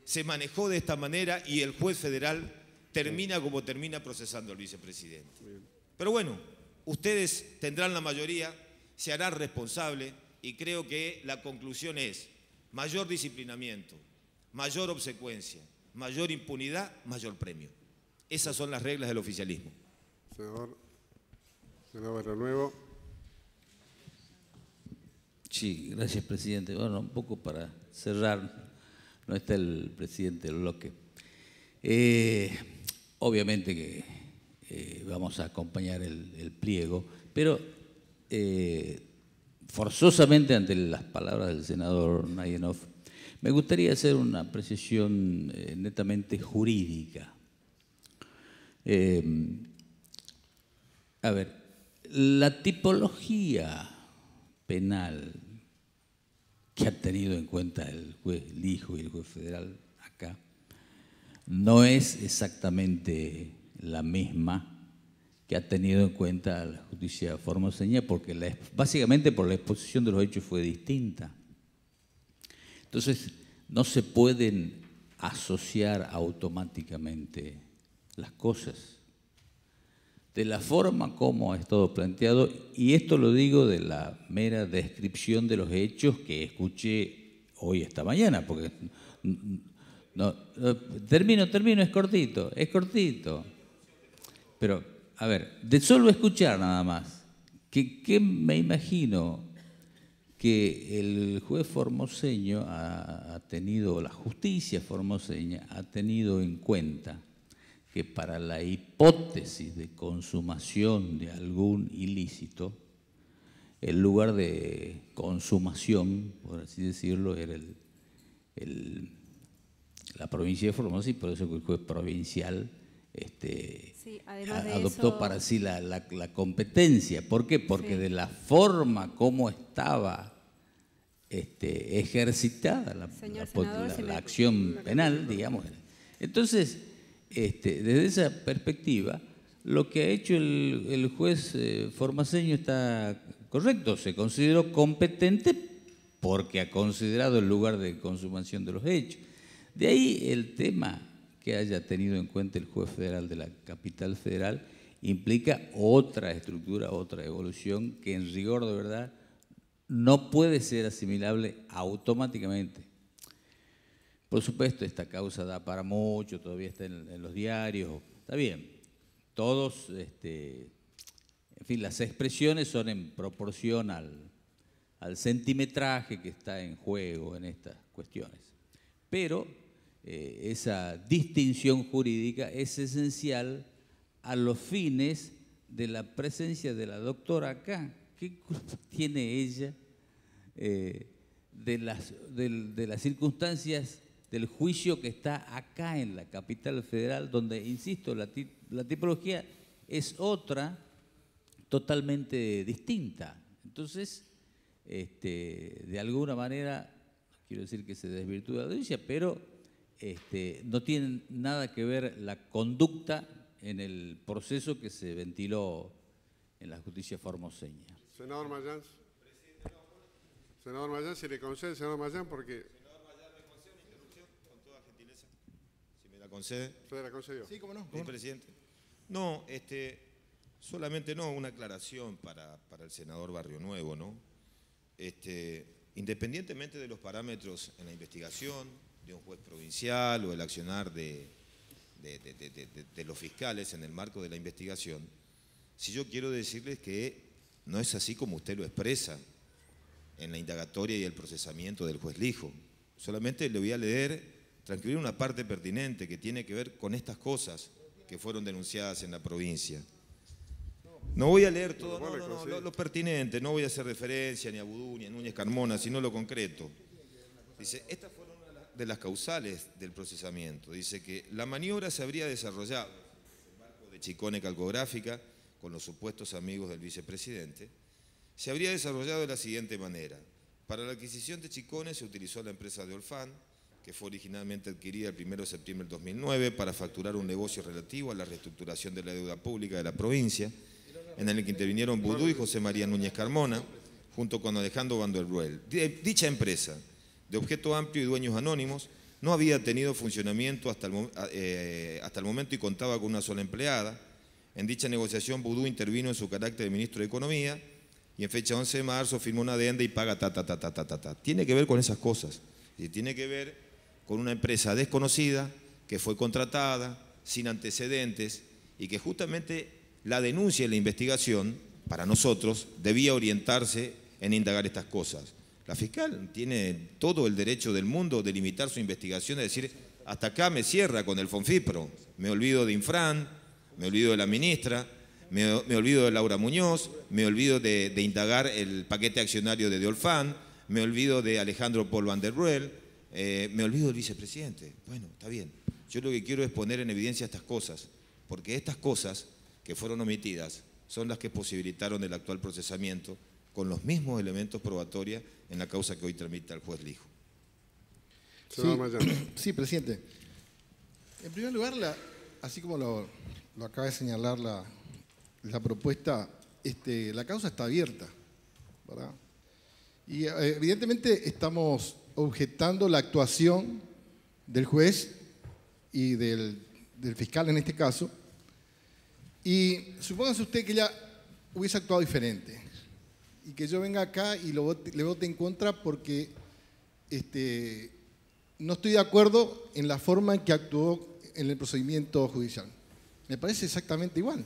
se manejó de esta manera y el juez federal termina como termina procesando al vicepresidente. Pero bueno, ustedes tendrán la mayoría, se harán responsables y creo que la conclusión es mayor disciplinamiento, mayor obsecuencia, mayor impunidad, mayor premio. Esas son las reglas del oficialismo. Senador Barrionuevo. Sí, gracias, presidente. Bueno, un poco para cerrar, no está el presidente del bloque. Obviamente que vamos a acompañar el pliego, pero forzosamente ante las palabras del senador Nayenov, me gustaría hacer una apreciación netamente jurídica. A ver, la tipología penal que ha tenido en cuenta el juez Lijo y el juez federal acá no es exactamente la misma que ha tenido en cuenta la justicia formoseña, porque básicamente por la exposición de los hechos fue distinta. Entonces, no se pueden asociar automáticamente las cosas. De la forma como ha estado planteado, y esto lo digo de la mera descripción de los hechos que escuché hoy esta mañana, porque termino, es cortito. Pero, a ver, de solo escuchar nada más, que me imagino que el juez formoseño ha tenido, la justicia formoseña ha tenido en cuenta que para la hipótesis de consumación de algún ilícito, el lugar de consumación, por así decirlo, era la provincia de Formosa, y por eso el juez provincial adoptó para sí la competencia. ¿Por qué? Porque de la forma como estaba ejercitada la acción penal, digamos. Entonces, desde esa perspectiva, lo que ha hecho el juez formoseño está correcto. Se consideró competente porque ha considerado el lugar de consumación de los hechos. De ahí el tema que haya tenido en cuenta el juez federal de la capital federal implica otra estructura, otra evolución que en rigor de verdad no puede ser asimilable automáticamente. Por supuesto, esta causa da para mucho, todavía está en los diarios, está bien. Todos, en fin, las expresiones son en proporción al centimetraje que está en juego en estas cuestiones. Pero esa distinción jurídica es esencial a los fines de la presencia de la doctora acá. ¿Qué culpa tiene ella de las circunstancias del juicio que está acá en la capital federal, donde, insisto, la tipología es otra, totalmente distinta? Entonces, de alguna manera, quiero decir que se desvirtúa la audiencia, pero no tiene nada que ver la conducta en el proceso que se ventiló en la justicia formoseña. Senador Mayán. Senador Mayán, si le concede, senador Mayán, porque... Senador Mayán, me concede una interrupción, con toda gentileza. Si me la concede. ¿Se la concedió? Sí, cómo no. Sí, presidente. No, Solamente no, una aclaración para el senador Barrio Nuevo, ¿no? Independientemente de los parámetros en la investigación de un juez provincial o el accionar de los fiscales en el marco de la investigación, si yo quiero decirles que no es así como usted lo expresa en la indagatoria y el procesamiento del juez Lijo. Solamente le voy a leer, transcribir una parte pertinente que tiene que ver con estas cosas que fueron denunciadas en la provincia. No voy a leer todo, lo pertinente, no voy a hacer referencia ni a Vudú ni a Núñez Carmona, sino lo concreto. Dice, estas fueron una de las causales del procesamiento. Dice que la maniobra se habría desarrollado en el marco de Chicone Calcográfica con los supuestos amigos del vicepresidente. Se habría desarrollado de la siguiente manera. Para la adquisición de Chicone se utilizó la empresa de Olfán, que fue originalmente adquirida el 1 de septiembre del 2009 para facturar un negocio relativo a la reestructuración de la deuda pública de la provincia, en el que intervinieron Vudú y José María Núñez Carmona, junto con Alejandro Van der Ruel. Dicha empresa, de objeto amplio y dueños anónimos, no había tenido funcionamiento hasta el momento y contaba con una sola empleada. En dicha negociación, Vudú intervino en su carácter de ministro de Economía y en fecha 11 de marzo firmó una adenda y paga Tiene que ver con esas cosas. Y tiene que ver con una empresa desconocida que fue contratada, sin antecedentes, y que justamente la denuncia y la investigación, para nosotros, debía orientarse en indagar estas cosas. La fiscal tiene todo el derecho del mundo de limitar su investigación, de decir, hasta acá me cierra con el Fonfipro, me olvido de Infran, me olvido de la ministra, me olvido de Laura Muñoz, me olvido de indagar el paquete accionario de Olfán, me olvido de Alejandro Paul Van der Ruel, me olvido del vicepresidente. Bueno, está bien. Yo lo que quiero es poner en evidencia estas cosas, porque estas cosas que fueron omitidas son las que posibilitaron el actual procesamiento con los mismos elementos probatorios en la causa que hoy tramita el juez Lijo. Sí, presidente. En primer lugar, así como lo acaba de señalar la propuesta, la causa está abierta, ¿verdad? Y evidentemente estamos objetando la actuación del juez y del fiscal en este caso. Y supóngase usted que ella hubiese actuado diferente y que yo venga acá y le vote en contra porque no estoy de acuerdo en la forma en que actuó en el procedimiento judicial. Me parece exactamente igual.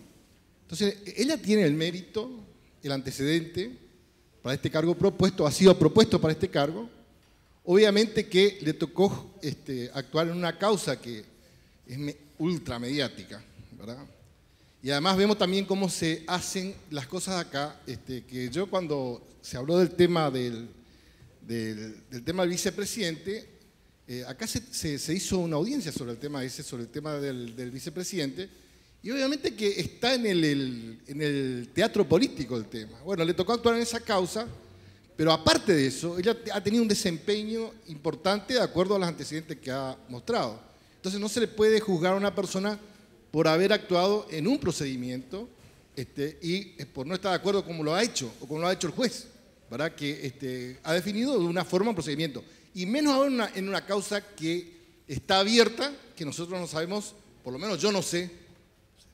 Entonces, ella tiene el mérito, el antecedente para este cargo propuesto, ha sido propuesto para este cargo. Obviamente que le tocó actuar en una causa que es ultramediática, ¿verdad? Y además vemos también cómo se hacen las cosas acá, que yo cuando se habló del tema del del vicepresidente, acá se hizo una audiencia sobre el tema ese, sobre el tema del vicepresidente, y obviamente que está en el teatro político el tema. Bueno, le tocó actuar en esa causa, pero aparte de eso, ella ha tenido un desempeño importante de acuerdo a los antecedentes que ha mostrado. Entonces no se le puede juzgar a una persona por haber actuado en un procedimiento y por no estar de acuerdo como lo ha hecho, o como lo ha hecho el juez, ¿verdad? Que ha definido de una forma un procedimiento. Y menos aún en una causa que está abierta, que nosotros no sabemos, por lo menos yo no sé,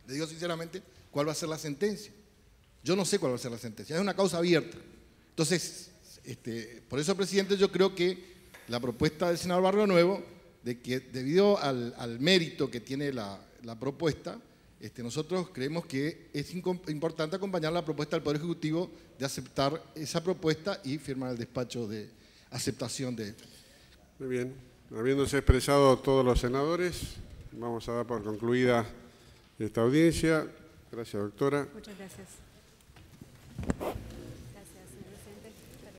le digo sinceramente, cuál va a ser la sentencia. Yo no sé cuál va a ser la sentencia, es una causa abierta. Entonces, por eso, presidente, yo creo que la propuesta del senador Barrio Nuevo, de que debido al mérito que tiene la propuesta, nosotros creemos que es importante acompañar la propuesta del Poder Ejecutivo de aceptar esa propuesta y firmar el despacho de aceptación de ella. Muy bien. Habiéndose expresado todos los senadores, vamos a dar por concluida esta audiencia. Gracias, doctora. Muchas gracias.